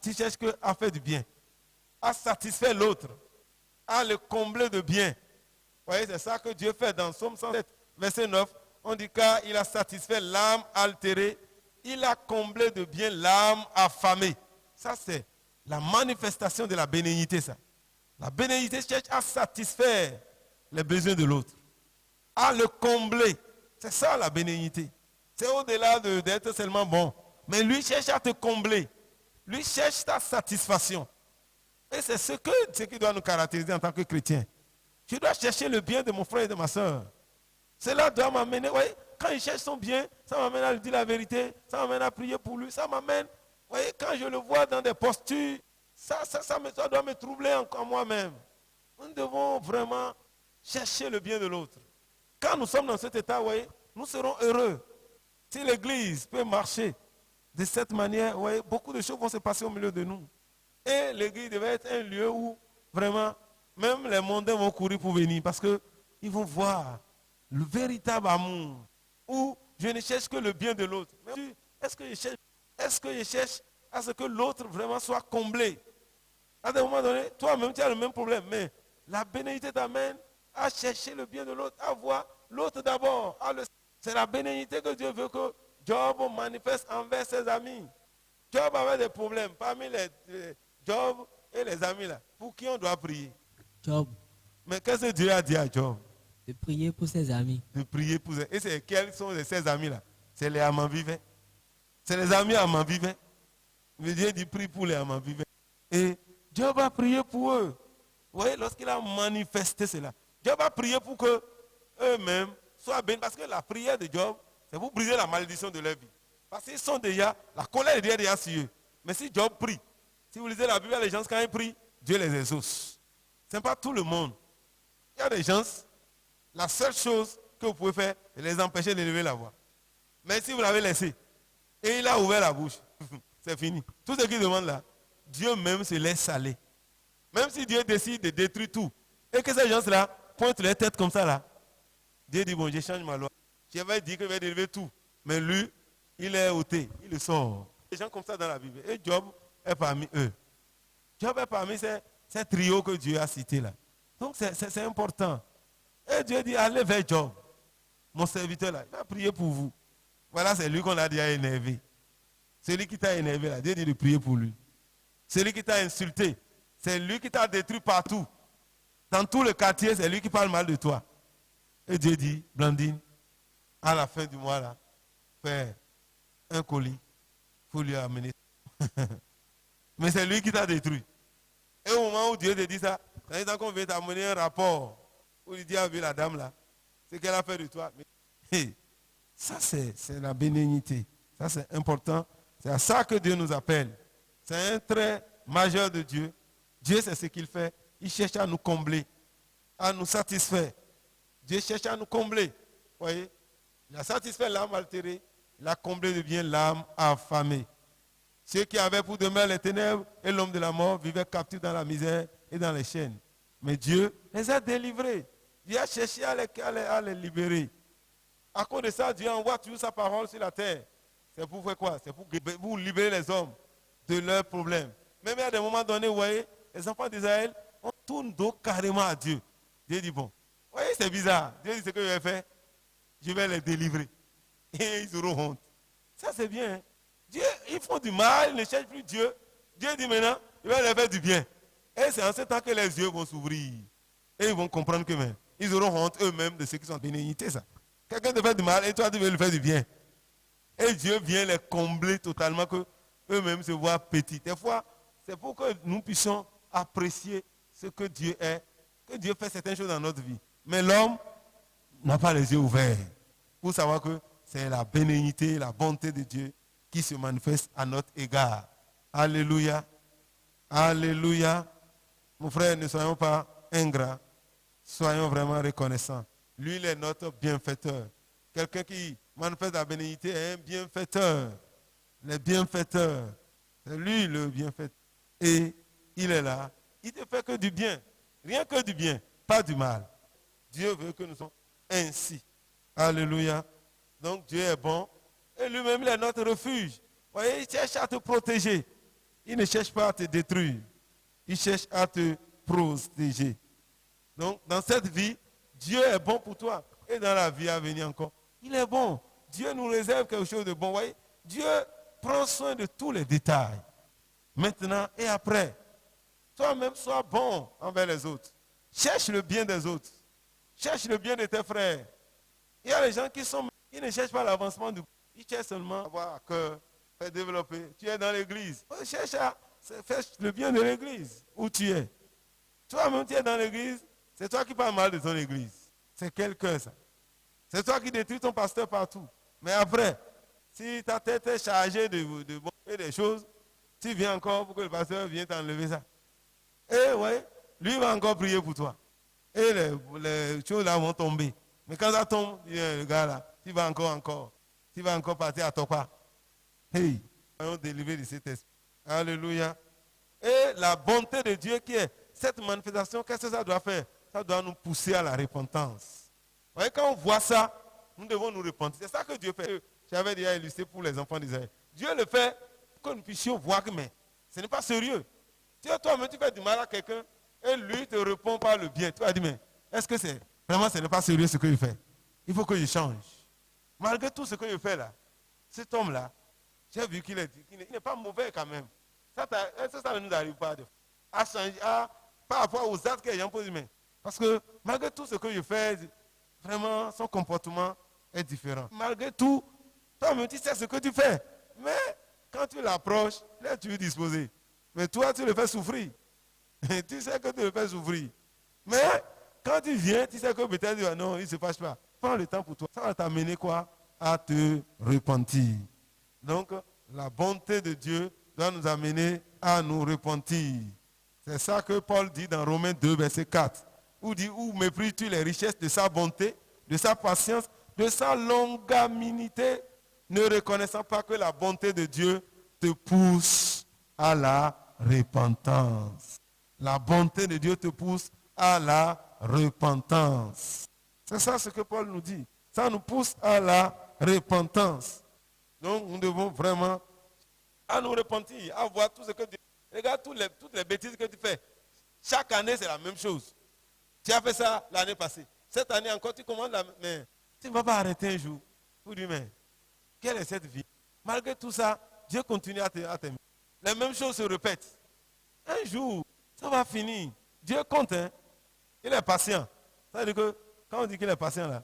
Tu cherches que à faire du bien. À satisfaire l'autre. À le combler de bien. Vous voyez, c'est ça que Dieu fait dans Psaume 107, verset 9. On dit car il a satisfait l'âme altérée, il a comblé de bien l'âme affamée. Ça, c'est la manifestation de la bénignité, ça. La bénignité cherche à satisfaire les besoins de l'autre, à le combler. C'est ça la bénignité. C'est au-delà d'être seulement bon. Mais lui cherche à te combler. Lui cherche ta satisfaction. Et c'est ce qui doit nous caractériser en tant que chrétiens. Je dois chercher le bien de mon frère et de ma soeur. Cela doit m'amener, voyez, quand il cherche son bien, ça m'amène à lui dire la vérité, ça m'amène à prier pour lui, ça m'amène, voyez, quand je le vois dans des postures, ça doit me troubler encore moi-même. Nous devons vraiment chercher le bien de l'autre. Quand nous sommes dans cet état, voyez, nous serons heureux. Si l'Église peut marcher de cette manière, voyez, beaucoup de choses vont se passer au milieu de nous. Et l'Église devait être un lieu où, vraiment, même les mondains vont courir pour venir, parce qu'ils vont voir le véritable amour, où je ne cherche que le bien de l'autre. Est-ce que je cherche à ce que l'autre vraiment soit comblé? À un moment donné, toi-même tu as le même problème, mais la bénignité t'amène à chercher le bien de l'autre, à voir l'autre d'abord. C'est la bénignité que Dieu veut que Job manifeste envers ses amis. Job avait des problèmes parmi les Job et les amis là. Pour qui on doit prier? Job. Mais qu'est-ce que Dieu a dit à Job? De prier pour ses amis. De prier pour ses amis. Et c'est quels sont ces amis-là? C'est les amants vivants. C'est les amis amants vivants. Dieu dit prie pour les amants vivants. Et Job a prié pour eux. Vous voyez, lorsqu'il a manifesté cela, Job a prié pour que eux-mêmes soient bénis. Parce que la prière de Job, c'est pour briser la malédiction de leur vie. Parce qu'ils sont déjà, la colère de Dieu est déjà sur eux. Mais si Job prie, si vous lisez la Bible, les gens, quand ils prient, Dieu les exauce. Ce n'est pas tout le monde. Il y a des gens, la seule chose que vous pouvez faire, c'est les empêcher d'élever la voix. Mais si vous l'avez laissé, et il a ouvert la bouche, c'est fini. Tout ce qu'il demande là, Dieu même se laisse aller. Même si Dieu décide de détruire tout, et que ces gens-là pointent les têtes comme ça là, Dieu dit, bon, je change ma loi. J'avais dit que je vais élever tout. Mais lui, il est ôté, il le sort. Des gens comme ça dans la Bible. Et Job est parmi eux. Job est parmi ces trios que Dieu a cités là. Donc c'est important. Et Dieu dit, allez vers Job, mon serviteur là, il va prier pour vous. Voilà, c'est lui qu'on a déjà énervé. Celui qui t'a énervé là, Dieu dit de prier pour lui. Celui qui t'a insulté, c'est lui qui t'a détruit partout. Dans tout le quartier, c'est lui qui parle mal de toi. Et Dieu dit, Blandine, à la fin du mois là, fais un colis, il faut lui amener. Mais c'est lui qui t'a détruit. Et au moment où Dieu te dit ça, quand on vient t'amener un rapport, où il dit à la dame là, c'est qu'elle a fait de toi. Mais, ça c'est la bénignité. Ça c'est important. C'est à ça que Dieu nous appelle. C'est un trait majeur de Dieu. Dieu c'est ce qu'il fait. Il cherche à nous combler, à nous satisfaire. Dieu cherche à nous combler. Vous voyez? Il a satisfait l'âme altérée. Il a comblé de bien l'âme affamée. Ceux qui avaient pour demeure les ténèbres et l'homme de la mort vivaient captifs dans la misère et dans les chaînes. Mais Dieu les a délivrés. Dieu a cherché à les libérer. À cause de ça, Dieu envoie toujours sa parole sur la terre. C'est pour faire quoi? C'est pour libérer les hommes de leurs problèmes. Même à des moments donnés, vous voyez, les enfants d'Israël, on tourne dos carrément à Dieu. Dieu dit, bon, vous voyez, c'est bizarre. Dieu dit, ce que je vais faire, je vais les délivrer. Et ils auront honte. Ça, c'est bien. Hein? Dieu, ils font du mal, ils ne cherchent plus Dieu. Dieu dit maintenant, il va leur faire du bien. Et c'est en ce temps que les yeux vont s'ouvrir. Et ils vont comprendre que même, ils auront honte eux-mêmes de ceux qui sont en bénédiction. Ça. Quelqu'un te fait du mal et toi, tu veux lui faire du bien. Et Dieu vient les combler totalement, que eux-mêmes se voient petits. Des fois, c'est pour que nous puissions apprécier ce que Dieu est, que Dieu fait certaines choses dans notre vie. Mais l'homme n'a pas les yeux ouverts pour savoir que c'est la bénédiction, la bonté de Dieu qui se manifeste à notre égard. Alléluia. Alléluia. Mon frère, ne soyons pas ingrats. Soyons vraiment reconnaissants. Lui, il est notre bienfaiteur. Quelqu'un qui manifeste la bénédiction est un bienfaiteur. Le bienfaiteur. C'est lui le bienfaiteur. Et il est là. Il ne fait que du bien. Rien que du bien. Pas du mal. Dieu veut que nous soyons ainsi. Alléluia. Donc Dieu est bon. Et lui-même, il est notre refuge. Vous voyez, il cherche à te protéger. Il ne cherche pas à te détruire. Il cherche à te protéger. Donc, dans cette vie, Dieu est bon pour toi. Et dans la vie à venir encore, il est bon. Dieu nous réserve quelque chose de bon. Vous voyez, Dieu prend soin de tous les détails. Maintenant et après. Toi-même, sois bon envers les autres. Cherche le bien des autres. Cherche le bien de tes frères. Il y a des gens qui ne cherchent pas l'avancement du... Ils cherchent seulement à avoir à cœur, faire développer. Tu es dans l'église. Cherche à faire le bien de l'église où tu es. Toi-même, tu es dans l'église. C'est toi qui parles mal de ton église. C'est quelqu'un, ça. C'est toi qui détruis ton pasteur partout. Mais après, si ta tête est chargée de bon et des choses, tu viens encore pour que le pasteur vienne t'enlever ça. Et ouais, lui va encore prier pour toi. Et les choses là vont tomber. Mais quand ça tombe, le gars là, tu vas encore partir à Topa. Hey, on délivrer de cet esprit. Alléluia. Et la bonté de Dieu qui est cette manifestation, qu'est-ce que ça doit faire? Ça doit nous pousser à la repentance. Vous voyez, quand on voit ça, nous devons nous repentir. C'est ça que Dieu fait. J'avais déjà illustré pour les enfants d'Israël. Dieu le fait pour que nous puissions voir que mais ce n'est pas sérieux. Toi-même, tu fais du mal à quelqu'un et lui te répond par le bien. Tu vas dire, mais est-ce que c'est vraiment ce n'est pas sérieux ce qu'il fait? Il faut que je change. Malgré tout ce que je fais là, cet homme-là, j'ai vu qu'il n'est pas mauvais quand même. Ça ne nous arrive pas à changer, par rapport aux actes que les gens posent. Parce que malgré tout ce que je fais, vraiment son comportement est différent. Malgré tout, toi-même tu sais ce que tu fais. Mais quand tu l'approches, là tu es disposé. Mais toi tu le fais souffrir. Tu sais que tu le fais souffrir. Mais quand tu viens, tu sais que peut-être non, il ne se fâche pas. Prends le temps pour toi. Ça va t'amener quoi? À te repentir. Donc, la bonté de Dieu doit nous amener à nous repentir. C'est ça que Paul dit dans Romains 2, verset 4. Où dit, où méprises-tu les richesses de sa bonté, de sa patience, de sa longanimité, ne reconnaissant pas que la bonté de Dieu te pousse à la repentance. La bonté de Dieu te pousse à la repentance. C'est ça ce que Paul nous dit. Ça nous pousse à la repentance. Donc nous devons vraiment à nous repentir, à voir tout ce que Dieu... Regarde toutes les bêtises que tu fais. Chaque année, c'est la même chose. Tu as fait ça l'année passée. Cette année encore, tu commandes la... Mais tu ne vas pas arrêter un jour pour dire, mais quelle est cette vie? Malgré tout ça, Dieu continue à t'aimer. Les mêmes choses se répètent. Un jour, ça va finir. Dieu compte, hein? Il est patient. Ça veut dire que quand on dit qu'il est patient là,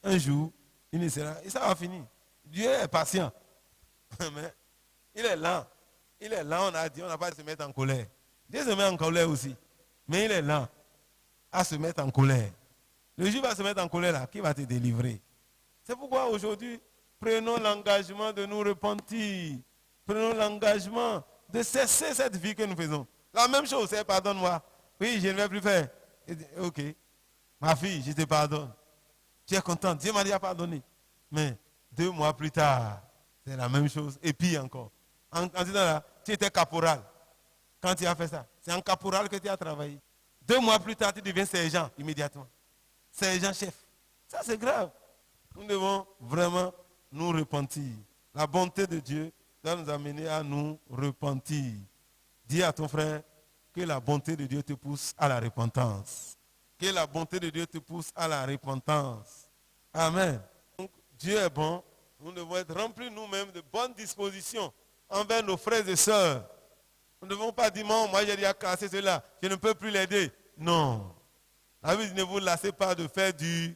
un jour, il sera, et ça va finir. Dieu est patient. Mais il est lent. Il est lent, on a dit, on n'a pas à se mettre en colère. Dieu se met en colère aussi. Mais il est lent à se mettre en colère. Le jour va se mettre en colère là, qui va te délivrer? C'est pourquoi aujourd'hui, prenons l'engagement de nous repentir. Prenons l'engagement de cesser cette vie que nous faisons. La même chose, c'est pardonne-moi. Oui, je ne vais plus faire. Ok. Ma fille, je te pardonne. Tu es content. Dieu m'a dit à pardonner. Mais 2 mois plus tard, c'est la même chose. Et pire encore. En disant là, tu étais caporal. Quand tu as fait ça, c'est en caporal que tu as travaillé. 2 mois plus tard, tu deviens sergent immédiatement. Sergent-chef. Ça, c'est grave. Nous devons vraiment nous repentir. La bonté de Dieu doit nous amener à nous repentir. Dis à ton frère que la bonté de Dieu te pousse à la repentance. Que la bonté de Dieu te pousse à la repentance. Amen. Donc, Dieu est bon. Nous devons être remplis nous-mêmes de bonnes dispositions envers nos frères et sœurs. Nous ne devons pas dire, moi j'ai déjà cassé cela, je ne peux plus l'aider. Non. La Bible dit, ne vous lassez pas de faire du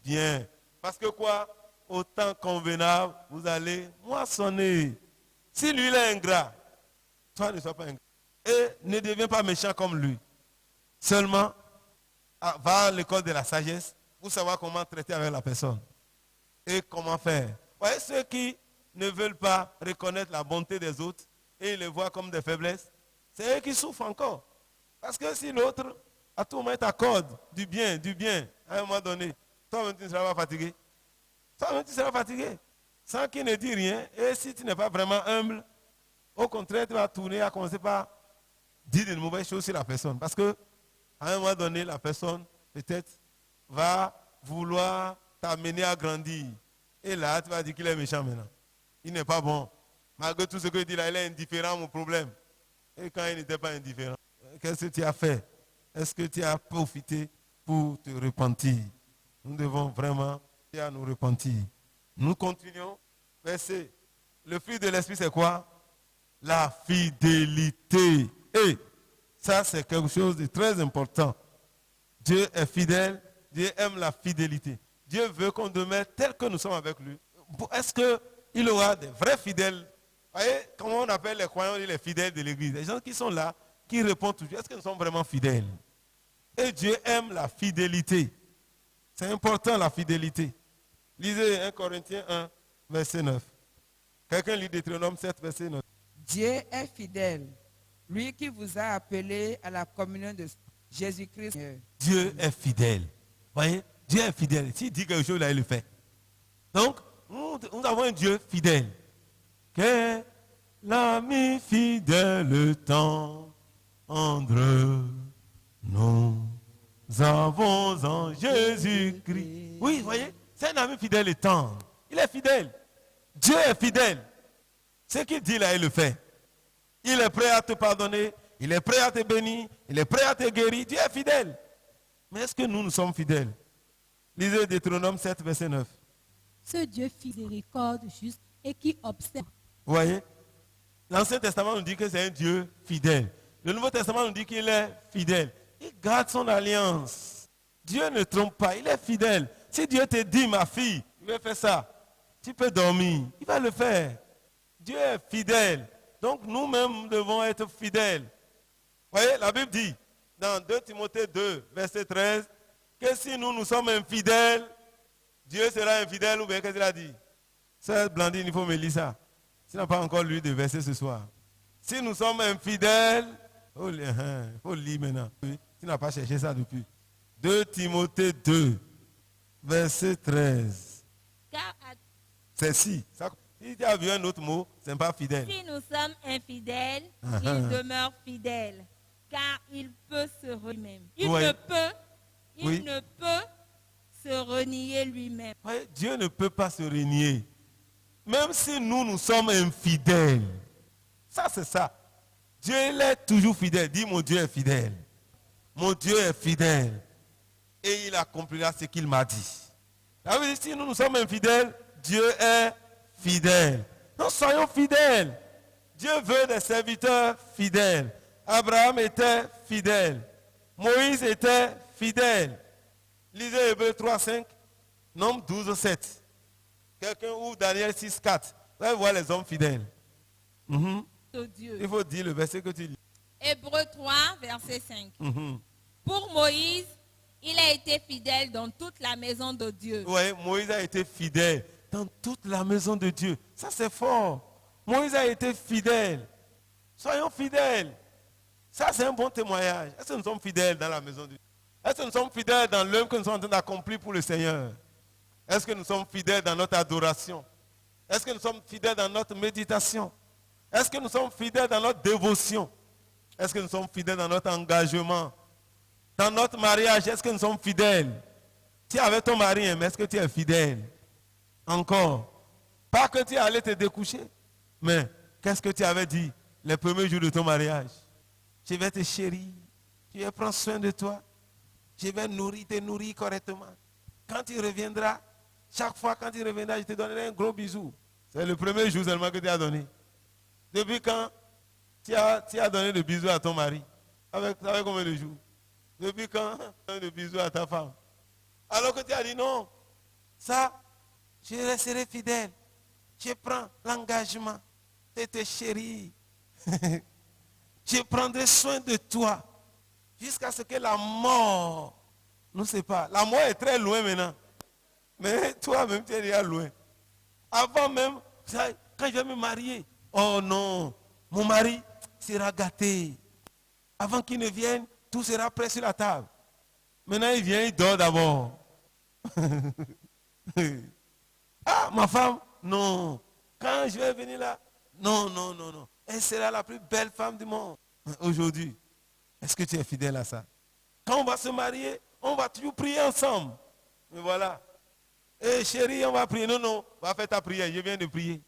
bien. Parce que quoi? Au temps convenable, vous allez moissonner. Si lui il est ingrat, toi ne sois pas ingrat. Et ne deviens pas méchant comme lui. Seulement, va à l'école de la sagesse pour savoir comment traiter avec la personne. Et comment faire. Vous voyez, ceux qui ne veulent pas reconnaître la bonté des autres et les voient comme des faiblesses, c'est eux qui souffrent encore. Parce que si l'autre, à tout moment, t'accorde du bien, à un moment donné, toi-même tu ne seras pas fatigué. Toi-même tu seras fatigué. Sans qu'il ne dise rien. Et si tu n'es pas vraiment humble, au contraire, tu vas tourner à commencer par dire de mauvaises choses sur la personne. Parce que à un moment donné, la personne, peut-être, va vouloir t'amener à grandir. Et là, tu vas dire qu'il est méchant maintenant. Il n'est pas bon. Malgré tout ce que je dis là, il est indifférent à mon problème. Et quand il n'était pas indifférent, qu'est-ce que tu as fait? Est-ce que tu as profité pour te repentir? Nous devons vraiment nous repentir. Nous continuons. Verset. Le fruit de l'esprit, c'est quoi? La fidélité. Et ça, c'est quelque chose de très important. Dieu est fidèle. Dieu aime la fidélité. Dieu veut qu'on demeure tel que nous sommes avec lui. Est-ce qu'il aura des vrais fidèles? Vous voyez, comment on appelle les croyants les fidèles de l'église? Les gens qui sont là, qui répondent toujours. Est-ce que nous sommes vraiment fidèles? Et Dieu aime la fidélité. C'est important la fidélité. Lisez 1 Corinthiens 1, verset 9. Quelqu'un lit Deutéronome 7, verset 9. Dieu est fidèle, lui qui vous a appelé à la communion de Jésus-Christ. Dieu est fidèle. Vous voyez, Dieu est fidèle. S'il dit quelque chose, là, il le fait. Donc, nous avons un Dieu fidèle. Quel ami fidèle tendre, nous avons en Jésus-Christ. Oui, vous voyez, c'est un ami fidèle et tendre. Il est fidèle. Dieu est fidèle. Ce qu'il dit là, il le fait. Il est prêt à te pardonner. Il est prêt à te bénir. Il est prêt à te guérir. Dieu est fidèle. Mais est-ce que nous sommes fidèles? Lisez Deutéronome 7, verset 9. Ce Dieu miséricorde juste et qui observe. Vous voyez? L'Ancien Testament nous dit que c'est un Dieu fidèle. Le Nouveau Testament nous dit qu'il est fidèle. Il garde son alliance. Dieu ne trompe pas. Il est fidèle. Si Dieu te dit, ma fille, il va faire ça, tu peux dormir. Il va le faire. Dieu est fidèle. Donc nous-mêmes devons être fidèles. Vous voyez, la Bible dit, dans 2 Timothée 2, verset 13, que si nous sommes infidèles, Dieu sera infidèle ou bien qu'est-ce qu'il a dit? Sœur Blandine, il faut me lire ça. Tu n'as pas encore lu de verset ce soir. Si nous sommes infidèles, il faut lire maintenant. Tu n'as pas cherché ça depuis. 2 Timothée 2, verset 13. C'est si. Si tu as vu un autre mot, ce n'est pas fidèle. Si nous sommes infidèles, il demeure fidèle, car il peut se renier lui-même. Il ne peut se renier lui-même. Ouais, Dieu ne peut pas se renier. Même si nous sommes infidèles. Ça, c'est ça. Dieu, il est toujours fidèle. Dis, mon Dieu est fidèle. Mon Dieu est fidèle. Et il accomplira ce qu'il m'a dit. Ça veut dire, si nous sommes infidèles, Dieu est fidèle. Nous soyons fidèles. Dieu veut des serviteurs fidèles. Abraham était fidèle. Moïse était fidèle. Lisez Hébreux 3, 5, Nombre 12, 7. Quelqu'un ouvre Daniel 6, 4. Vous allez voir les hommes fidèles. Dieu. Il faut dire le verset que tu lis. Hébreux 3, verset 5. Pour Moïse, il a été fidèle dans toute la maison de Dieu. Oui, Moïse a été fidèle dans toute la maison de Dieu. Ça, c'est fort. Moïse a été fidèle. Soyons fidèles. Ça, c'est un bon témoignage. Est-ce que nous sommes fidèles dans la maison de Dieu? Est-ce que nous sommes fidèles dans l'œuvre que nous sommes en train d'accomplir pour le Seigneur? Est-ce que nous sommes fidèles dans notre adoration? Est-ce que nous sommes fidèles dans notre méditation? Est-ce que nous sommes fidèles dans notre dévotion? Est-ce que nous sommes fidèles dans notre engagement? Dans notre mariage, est-ce que nous sommes fidèles? Tu es avec ton mari, mais est-ce que tu es fidèle? Encore. Pas que tu es allé te découcher, mais qu'est-ce que tu avais dit les premiers jours de ton mariage? Je vais te chérir, je vais prendre soin de toi, je vais te nourrir correctement. Quand tu reviendras, chaque fois quand tu reviendras, je te donnerai un gros bisou. C'est le premier jour seulement que tu as donné. Depuis quand tu as donné le bisou à ton mari? Avec combien de jours? Depuis quand tu as donné le bisou à ta femme? Alors que tu as dit non, ça, je resterai fidèle. Je prends l'engagement de te chérir. Je prendrai soin de toi jusqu'à ce que la mort nous sépare. La mort est très loin maintenant. Mais toi-même, tu es déjà loin. Avant même, quand je vais me marier, oh non, mon mari sera gâté. Avant qu'il ne vienne, tout sera prêt sur la table. Maintenant, il vient, il dort d'abord. Ah, ma femme, non. Quand je vais venir là, non. Elle sera la plus belle femme du monde. Aujourd'hui, est-ce que tu es fidèle à ça? Quand on va se marier, on va toujours prier ensemble. Mais voilà. Eh chérie, on va prier. Non, va faire ta prière. Je viens de prier.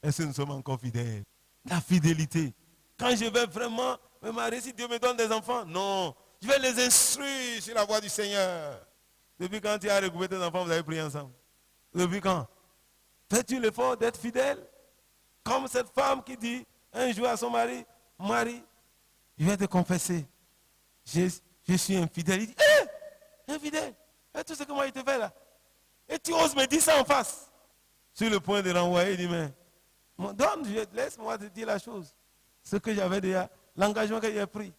Est-ce que nous sommes encore fidèles? La fidélité. Quand je vais vraiment me marier, si Dieu me donne des enfants, non. Je vais les instruire sur la voie du Seigneur. Depuis quand tu as recouvert tes enfants, vous avez prié ensemble? Depuis quand? Fais-tu l'effort d'être fidèle? Comme cette femme qui dit un jour à son mari, Marie, je vais te confesser. Je suis infidèle. Il dit, infidèle? Et tout ce que moi je te fais là. Et tu oses me dire ça en face. Sur le point de renvoyer, il dit, mais laisse-moi te dire la chose. Ce que j'avais déjà, l'engagement que j'ai pris,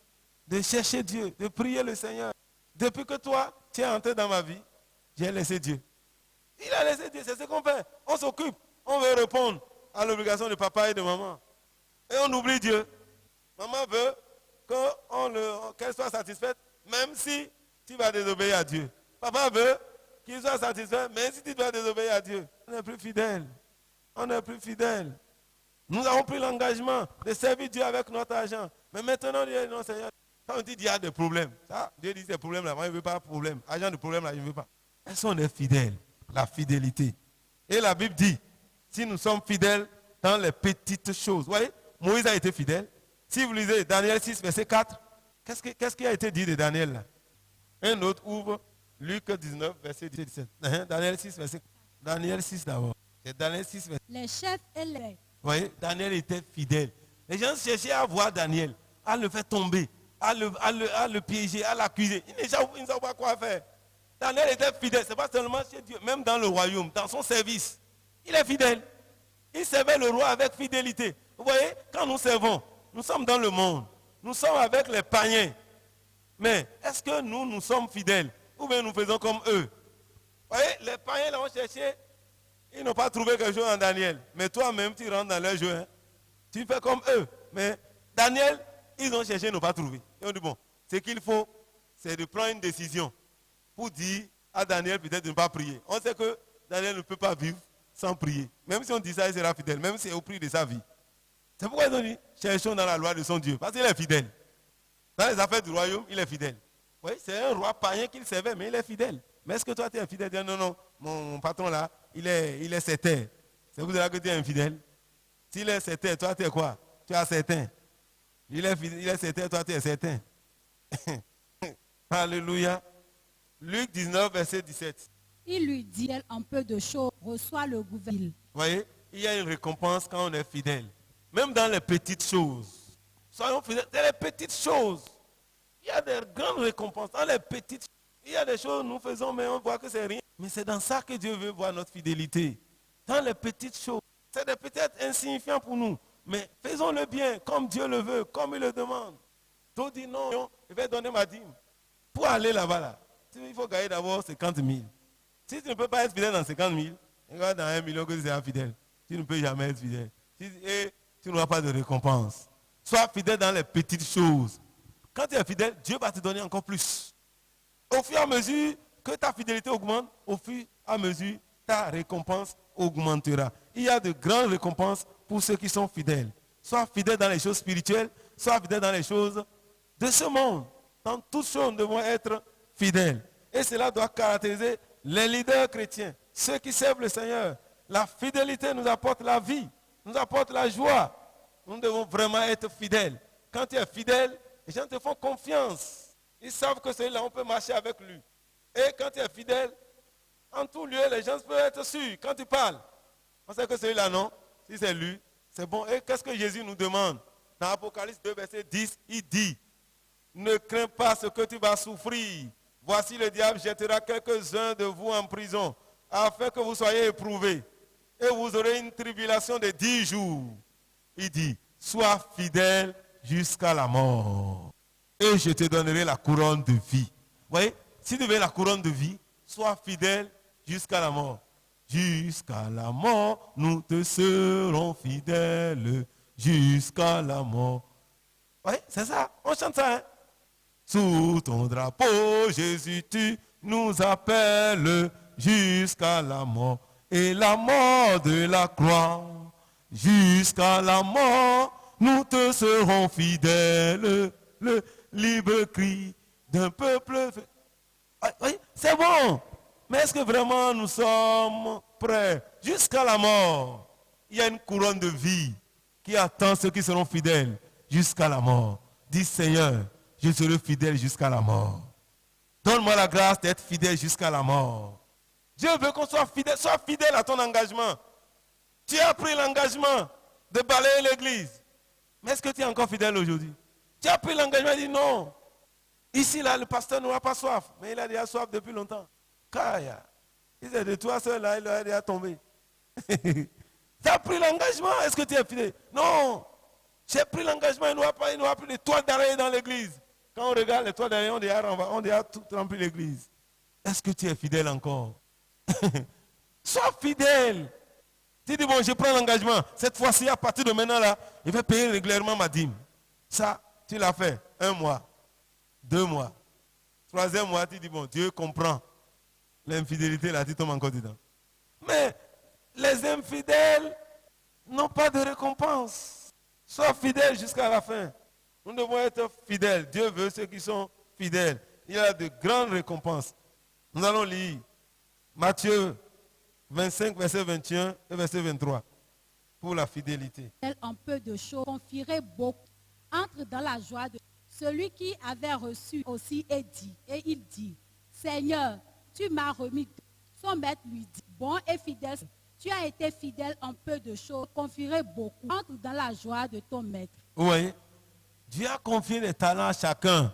de chercher Dieu, de prier le Seigneur. Depuis que toi, tu es entré dans ma vie, j'ai laissé Dieu. Il a laissé Dieu, c'est ce qu'on fait. On s'occupe, on veut répondre à l'obligation de papa et de maman. Et on oublie Dieu. Maman veut qu'elle soit satisfaite, même si tu vas désobéir à Dieu. Papa veut qu'il soit satisfait, même si tu dois désobéir à Dieu. On n'est plus fidèle. On n'est plus fidèle. Nous avons pris l'engagement de servir Dieu avec notre argent. Mais maintenant, Dieu dit non, Seigneur. Quand on dit qu'il y a des problèmes, ça, Dieu dit des problèmes là, moi je ne veux pas de problème. Argent de problème là, je ne veux pas. Est-ce qu'on est fidèle? La fidélité. Et la Bible dit, si nous sommes fidèles dans les petites choses. Vous voyez, Moïse a été fidèle. Si vous lisez Daniel 6, verset 4, qu'est-ce qui a été dit de Daniel là? Un autre ouvre Luc 19, verset 17. Daniel 6, verset 4. Daniel 6 d'abord. C'est Daniel 6, verset 4. Les chefs et les... Vous voyez, Daniel était fidèle. Les gens cherchaient à voir Daniel, à le faire tomber, à le piéger, à l'accuser. Ils ne savaient pas quoi faire. Daniel était fidèle. Ce n'est pas seulement chez Dieu, même dans le royaume, dans son service. Il est fidèle. Il servait le roi avec fidélité. Vous voyez, quand nous servons, nous sommes dans le monde. Nous sommes avec les païens. Mais est-ce que nous sommes fidèles? Ou bien nous faisons comme eux? Vous voyez, les païens l'ont cherché. Ils n'ont pas trouvé quelque chose en Daniel. Mais toi-même, tu rentres dans leur jeu. Hein? Tu fais comme eux. Mais Daniel, ils ont cherché, ils n'ont pas trouvé. Ils ont dit, bon, ce qu'il faut, c'est de prendre une décision pour dire à Daniel peut-être de ne pas prier. On sait que Daniel ne peut pas vivre sans prier. Même si on dit ça, il sera fidèle. Même si c'est au prix de sa vie. C'est pourquoi ils ont dit, cherchons dans la loi de son Dieu. Parce qu'il est fidèle. Dans les affaires du royaume, il est fidèle. Oui, c'est un roi païen qu'il servait, mais il est fidèle. Mais est-ce que toi, tu es infidèle? Non, mon patron là, il est certain. C'est pour ça que tu es infidèle. S'il est certain, toi, tu es quoi? Tu es certain. Il est certain, toi, tu es certain. Alléluia. Luc 19, verset 17. Il lui dit, en peu de choses, reçoit le gouvernement. Vous voyez, il y a une récompense quand on est fidèle. Même dans les petites choses. Soyons fidèles. Dans les petites choses. Il y a des grandes récompenses. Dans les petites choses. Il y a des choses que nous faisons, mais on voit que c'est rien. Mais c'est dans ça que Dieu veut voir notre fidélité. Dans les petites choses. C'est peut-être insignifiant pour nous. Mais faisons-le bien, comme Dieu le veut, comme il le demande. D'autres disent non, je vais donner ma dîme. Pour aller là-bas, là, il faut gagner d'abord 50 000. Si tu ne peux pas être fidèle dans 50 000, regarde dans 1 million que tu seras fidèle. Tu ne peux jamais être fidèle. Et tu n'auras pas de récompense. Sois fidèle dans les petites choses. Quand tu es fidèle, Dieu va te donner encore plus. Au fur et à mesure que ta fidélité augmente, au fur et à mesure, ta récompense augmentera. Il y a de grandes récompenses pour ceux qui sont fidèles. Sois fidèle dans les choses spirituelles, sois fidèle dans les choses de ce monde. Dans toutes choses, nous devons être fidèles. Et cela doit caractériser les leaders chrétiens, ceux qui servent le Seigneur. La fidélité nous apporte la vie. nous apporte la joie. Nous devons vraiment être fidèles. Quand tu es fidèle, les gens te font confiance. Ils savent que celui-là, on peut marcher avec lui. Et quand tu es fidèle, en tout lieu, les gens peuvent être sûrs. Quand tu parles, on sait que celui-là, non. Si c'est lui, c'est bon. Et qu'est-ce que Jésus nous demande? Dans Apocalypse 2, verset 10, il dit, ne crains pas ce que tu vas souffrir. Voici le diable jettera quelques-uns de vous en prison, afin que vous soyez éprouvés. Et vous aurez une tribulation de 10 jours. Il dit, sois fidèle jusqu'à la mort. Et je te donnerai la couronne de vie. Vous voyez, si tu veux la couronne de vie, sois fidèle jusqu'à la mort. Jusqu'à la mort, nous te serons fidèles. Jusqu'à la mort. Oui, c'est ça, on chante ça. Hein? Sous ton drapeau, Jésus, tu nous appelles jusqu'à la mort. Et la mort de la croix, jusqu'à la mort, nous te serons fidèles. Le libre cri d'un peuple. Oui, c'est bon. Mais est-ce que vraiment nous sommes prêts? Jusqu'à la mort, il y a une couronne de vie qui attend ceux qui seront fidèles jusqu'à la mort. Dis Seigneur, je serai fidèle jusqu'à la mort. Donne-moi la grâce d'être fidèle jusqu'à la mort. Dieu veut qu'on soit fidèle à ton engagement. Tu as pris l'engagement de balayer l'église. Mais est-ce que tu es encore fidèle aujourd'hui? Tu as pris l'engagement et dit non. Ici, là, le pasteur n'aura pas soif. Mais il a déjà soif depuis longtemps. Kaya. Il est de toi seul, là, il a déjà tombé. Tu as pris l'engagement, est-ce que tu es fidèle? Non. J'ai pris l'engagement, il n'y aura plus de toiles d'araignée dans l'église. Quand on regarde les toiles d'araignée, on déjà tout rempli l'église. Est-ce que tu es fidèle encore? Sois fidèle. Tu dis, bon, je prends l'engagement. Cette fois-ci, à partir de maintenant, là, je vais payer régulièrement ma dîme. Ça, tu l'as fait 1 mois, 2 mois. 3e mois, tu dis, bon, Dieu comprend. L'infidélité, là, tu tombes encore dedans. Mais les infidèles n'ont pas de récompense. Sois fidèle jusqu'à la fin. Nous devons être fidèles. Dieu veut ceux qui sont fidèles. Il y a de grandes récompenses. Nous allons lire Matthieu 25, verset 21 et verset 23 pour la fidélité. En peu de choses, confierait beaucoup. Entre dans la joie de celui qui avait reçu aussi et il dit, Seigneur, tu m'as remis. Son maître lui dit, bon et fidèle, tu as été fidèle en peu de choses, confierai beaucoup. Entre dans la joie de ton maître. Vous voyez, Dieu a confié des talents à chacun.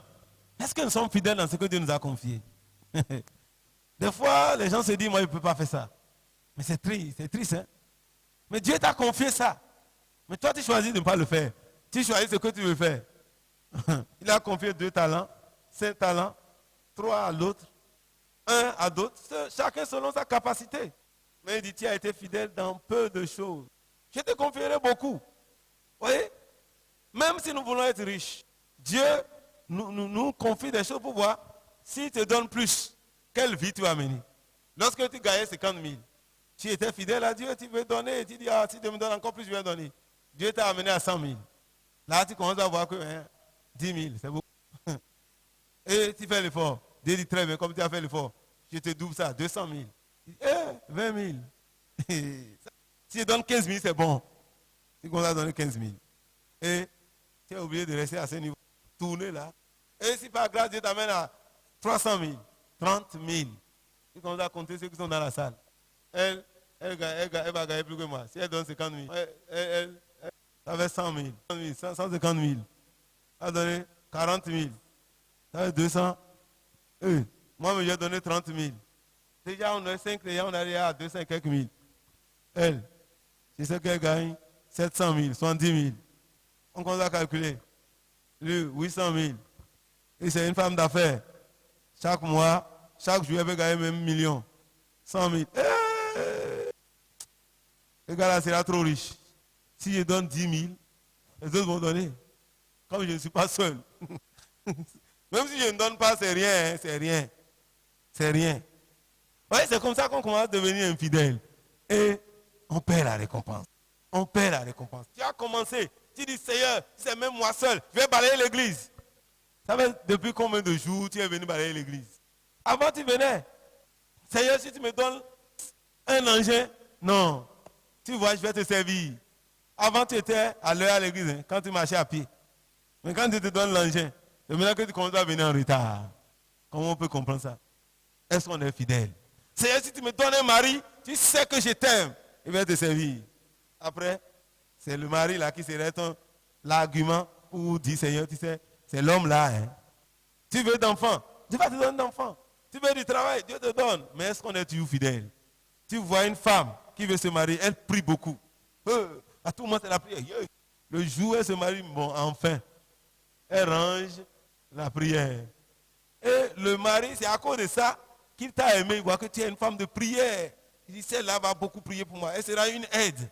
Est-ce que nous sommes fidèles dans ce que Dieu nous a confié? Des fois, les gens se disent, moi, je ne peux pas faire ça. Mais c'est triste, hein? Mais Dieu t'a confié ça. Mais toi, tu choisis de ne pas le faire. Tu choisis ce que tu veux faire. Il a confié 2 talents, 5 talents, 3 à l'autre, 1 à d'autres, chacun selon sa capacité. Mais il dit, tu as été fidèle dans peu de choses. Je te confierai beaucoup. Vous voyez? Même si nous voulons être riches, Dieu nous confie des choses pour voir s'il te donne plus, quelle vie tu vas mener. Lorsque tu gagnais 50 000, tu étais fidèle à Dieu, tu veux donner, tu dis, ah, si tu me donnes encore plus, je vais donner. Dieu t'a amené à 100 000. Là, tu commences à voir que 10 000, c'est beaucoup. Et tu fais l'effort. Dieu dit, très bien, comme tu as fait l'effort, je te double ça, 200 000. 20 000. Si je donne 15 000, c'est bon. Tu commences à donner 15 000. Et tu as oublié de rester à ce niveau. Tourner là. Et si par grâce, Dieu t'amène à 300 000, 30 000. Tu commences à compter ceux qui sont dans la salle. Elle va gagner plus que moi. Si elle donne 50 000, elle avait 100 000, 150 000. Elle a donné 40 000. Ça fait 200. Moi, je vais donner 30 000. Déjà, on a 5 clients, on est à 200 et quelques mille. Elle, c'est ce qu'elle gagne, 700 000, 70 000. On commence à calculer. Lui, 800 000. Et c'est une femme d'affaires. Chaque mois, chaque jour, elle peut gagner même 1 million. 100 000. Le gars-là sera trop riche. Si je donne 10 000, les autres vont donner. Comme je ne suis pas seul. Même si je ne donne pas, c'est rien. Hein, c'est rien. C'est rien. Oui, c'est comme ça qu'on commence à devenir infidèle. Et on perd la récompense. On perd la récompense. Tu as commencé. Tu dis, Seigneur, c'est même moi seul. Je vais balayer l'église. Ça fait depuis combien de jours tu es venu balayer l'église? Avant, tu venais. Seigneur, si tu me donnes un engin, non. Tu vois, je vais te servir. Avant, tu étais à l'heure à l'église, hein, quand tu marchais à pied. Mais quand tu te donnes l'engin, c'est maintenant que tu commences à venir en retard. Comment on peut comprendre ça? Est-ce qu'on est fidèle? Seigneur, si tu me donnes un mari, tu sais que je t'aime. Il va te servir. Après, c'est le mari là qui serait l'argument pour dire, Seigneur, tu sais, c'est l'homme là. Hein. Tu veux d'enfants, Dieu va te donner d'enfants. Tu veux du travail, Dieu te donne. Mais est-ce qu'on est toujours fidèle? Tu vois une femme qui veut se marier, elle prie beaucoup. À tout moment, c'est la prière. Le jour où elle se marie, bon, enfin, elle range la prière. Et le mari, c'est à cause de ça qu'il t'a aimé. Il voit que tu es une femme de prière. Il dit, celle-là va beaucoup prier pour moi. Elle sera une aide.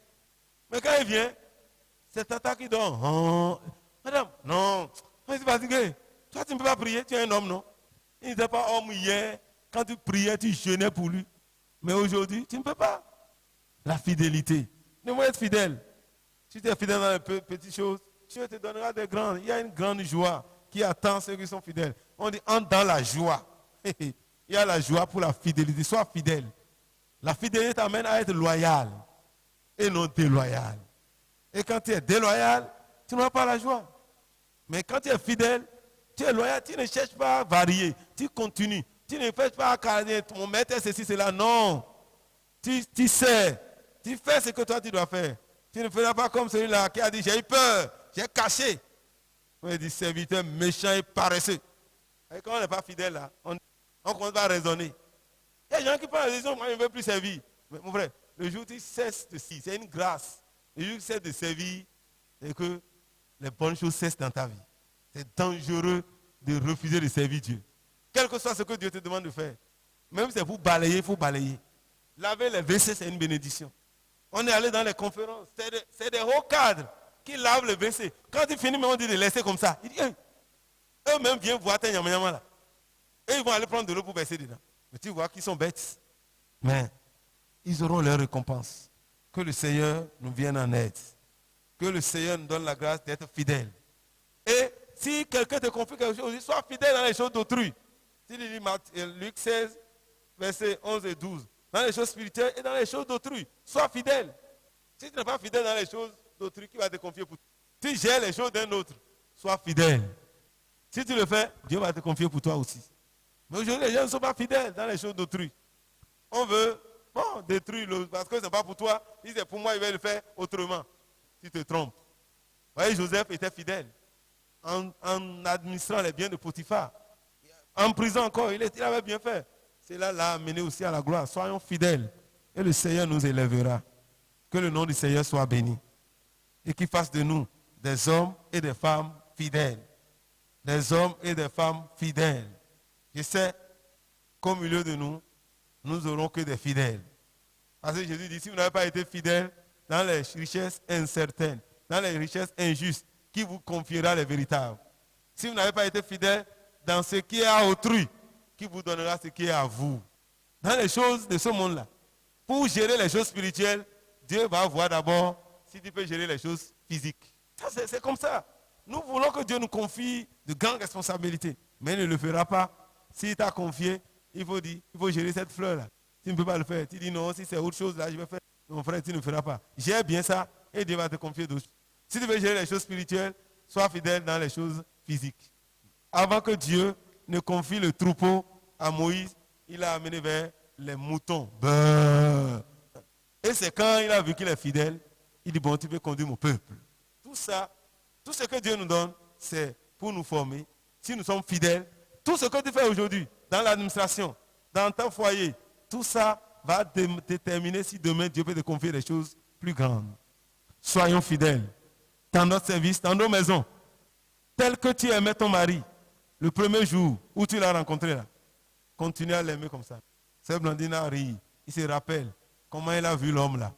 Mais quand elle vient, c'est tata qui donne. Oh, madame, non, je suis fatigué. Toi, tu ne peux pas prier, tu es un homme, non? Il n'était pas homme hier. Quand tu priais, tu jeûnais pour lui. Mais aujourd'hui, tu ne peux pas. La fidélité. Nous devons être fidèles. Si tu es fidèle dans les petites choses, Dieu te donnera des grandes. Il y a une grande joie qui attend ceux qui sont fidèles. On dit, entre dans la joie. Il y a la joie pour la fidélité. Sois fidèle. La fidélité t'amène à être loyal et non déloyal. Et quand tu es déloyal, tu n'auras pas la joie. Mais quand tu es fidèle, tu es loyal, tu ne cherches pas à varier. Tu continues. Tu ne fais pas à carner ton maître, ceci, cela. Non. Tu sais. Tu fais ce que toi tu dois faire. Tu ne feras pas comme celui-là qui a dit, j'ai eu peur, j'ai caché. On dit, serviteur méchant et paresseux. Et quand on n'est pas fidèle là, on commence pas à raisonner. Il y a des gens qui prennent la décision, moi je ne veux plus servir. Mais mon frère, le jour où tu cesses de servir, c'est une grâce. Le jour où tu cesses de servir, c'est que les bonnes choses cessent dans ta vie. C'est dangereux de refuser de servir Dieu. Quel que soit ce que Dieu te demande de faire. Même si c'est pour balayer, il faut balayer. Laver les WC, c'est une bénédiction. On est allé dans les conférences. C'est des hauts cadres qui lavent les WC. Quand ils finissent, on dit de laisser comme ça. Ils disent, hey. Eux-mêmes viennent voir tes nyama là. Et ils vont aller prendre de l'eau pour verser dedans. Mais tu vois qu'ils sont bêtes. Mais ils auront leur récompense. Que le Seigneur nous vienne en aide. Que le Seigneur nous donne la grâce d'être fidèle. Et si quelqu'un te confie quelque chose, sois fidèle dans les choses d'autrui. Si il dit Luc 16, versets 11 et 12. Dans les choses spirituelles et dans les choses d'autrui. Sois fidèle. Si tu n'es pas fidèle dans les choses d'autrui, qui va te confier pour toi? Si tu gères les choses d'un autre, sois fidèle. Si tu le fais, Dieu va te confier pour toi aussi. Mais aujourd'hui, les gens ne sont pas fidèles dans les choses d'autrui. On veut détruire parce que ce n'est pas pour toi. Si c'est pour moi, il va le faire autrement. Tu te trompes. Vous voyez, Joseph était fidèle en administrant les biens de Potiphar. En prison encore, il avait bien fait. Cela l'a amené aussi à la gloire. Soyons fidèles et le Seigneur nous élèvera. Que le nom du Seigneur soit béni. Et qu'il fasse de nous des hommes et des femmes fidèles. Des hommes et des femmes fidèles. Je sais qu'au milieu de nous, nous n'aurons que des fidèles. Parce que Jésus dit, si vous n'avez pas été fidèles dans les richesses incertaines, dans les richesses injustes, qui vous confiera les véritables? Si vous n'avez pas été fidèles dans ce qui est à autrui, qui vous donnera ce qui est à vous? Dans les choses de ce monde-là. Pour gérer les choses spirituelles, Dieu va voir d'abord si tu peux gérer les choses physiques. C'est comme ça. Nous voulons que Dieu nous confie de grandes responsabilités. Mais il ne le fera pas. S'il t'a confié, il faut gérer cette fleur-là. Tu ne peux pas le faire. Tu dis non, si c'est autre chose là, je vais faire. Mon frère, tu ne feras pas. Gère bien ça et Dieu va te confier d'autres choses. Si tu veux gérer les choses spirituelles, sois fidèle dans les choses physiques. Avant que Dieu ne confie le troupeau à Moïse, il l'a amené vers les moutons. Et c'est quand il a vu qu'il est fidèle, il dit, bon, tu peux conduire mon peuple. Tout ça, tout ce que Dieu nous donne, c'est pour nous former. Si nous sommes fidèles, tout ce que tu fais aujourd'hui, dans l'administration, dans ton foyer, tout ça va déterminer si demain Dieu peut te confier des choses plus grandes. Soyons fidèles dans notre service, dans nos maisons. Tel que tu aimais ton mari, le premier jour où tu l'as rencontré là, continue à l'aimer comme ça. Sœur Blandine a ri, il se rappelle comment elle a vu l'homme là.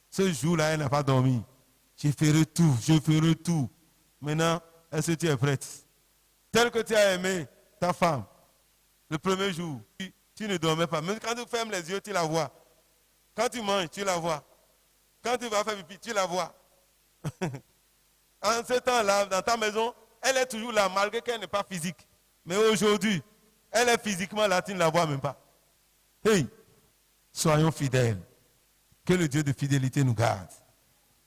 Ce jour-là, elle n'a pas dormi. Je ferai tout. Maintenant, est-ce que tu es prête? Tel que tu as aimé ta femme, le premier jour, tu ne dormais pas. Même quand tu fermes les yeux, tu la vois. Quand tu manges, tu la vois. Quand tu vas faire pipi, tu la vois. En ce temps-là, dans ta maison, elle est toujours là, malgré qu'elle n'est pas physique. Mais aujourd'hui, elle est physiquement là, tu ne la vois même pas. Hey, soyons fidèles. Que le Dieu de fidélité nous garde.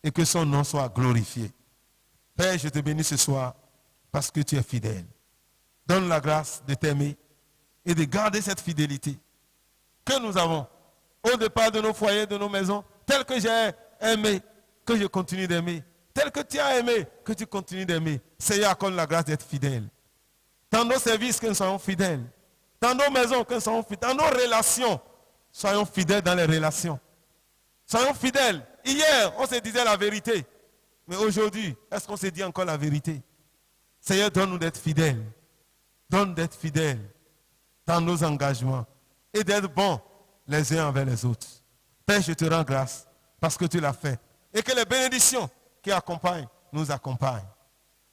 et que son nom soit glorifié. Père, je te bénis ce soir parce que tu es fidèle. Donne la grâce de t'aimer et de garder cette fidélité que nous avons au départ de nos foyers, de nos maisons, tel que j'ai aimé, que je continue d'aimer, tel que tu as aimé, que tu continues d'aimer. Seigneur, accorde la grâce d'être fidèle. Dans nos services, que nous soyons fidèles. Dans nos maisons, que nous soyons fidèles. Dans nos relations, soyons fidèles dans les relations. Soyons fidèles. Hier, on se disait la vérité. Mais aujourd'hui, est-ce qu'on se dit encore la vérité? Seigneur, donne-nous d'être fidèles. Donne d'être fidèles dans nos engagements et d'être bons les uns envers les autres. Père, je te rends grâce parce que tu l'as fait. Et que les bénédictions qui accompagnent nous accompagnent.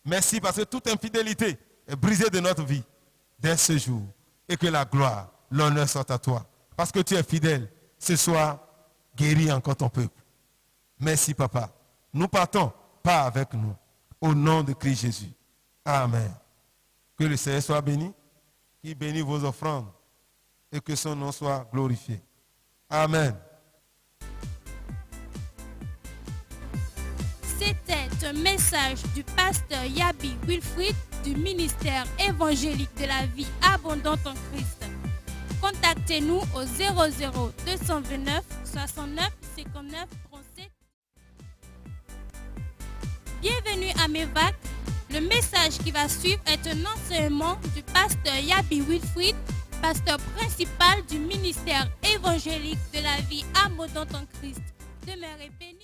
Merci parce que toute infidélité est brisée de notre vie dès ce jour. Et que la gloire, l'honneur soit à toi. Parce que tu es fidèle. Ce soir, guéris encore ton peuple. Merci, Papa. Nous partons, pas avec nous. Au nom de Christ Jésus. Amen. Que le Seigneur soit béni, qu'il bénisse vos offrandes et que son nom soit glorifié. Amen. C'était un message du pasteur Yabi Wilfrid du ministère évangélique de la vie abondante en Christ. Contactez-nous au 00 229 69 59 37. Bienvenue à Mevac. Le message qui va suivre est un enseignement du pasteur Yabi Wilfrid, pasteur principal du ministère évangélique de la vie abondante en Christ. Demeurez bénis.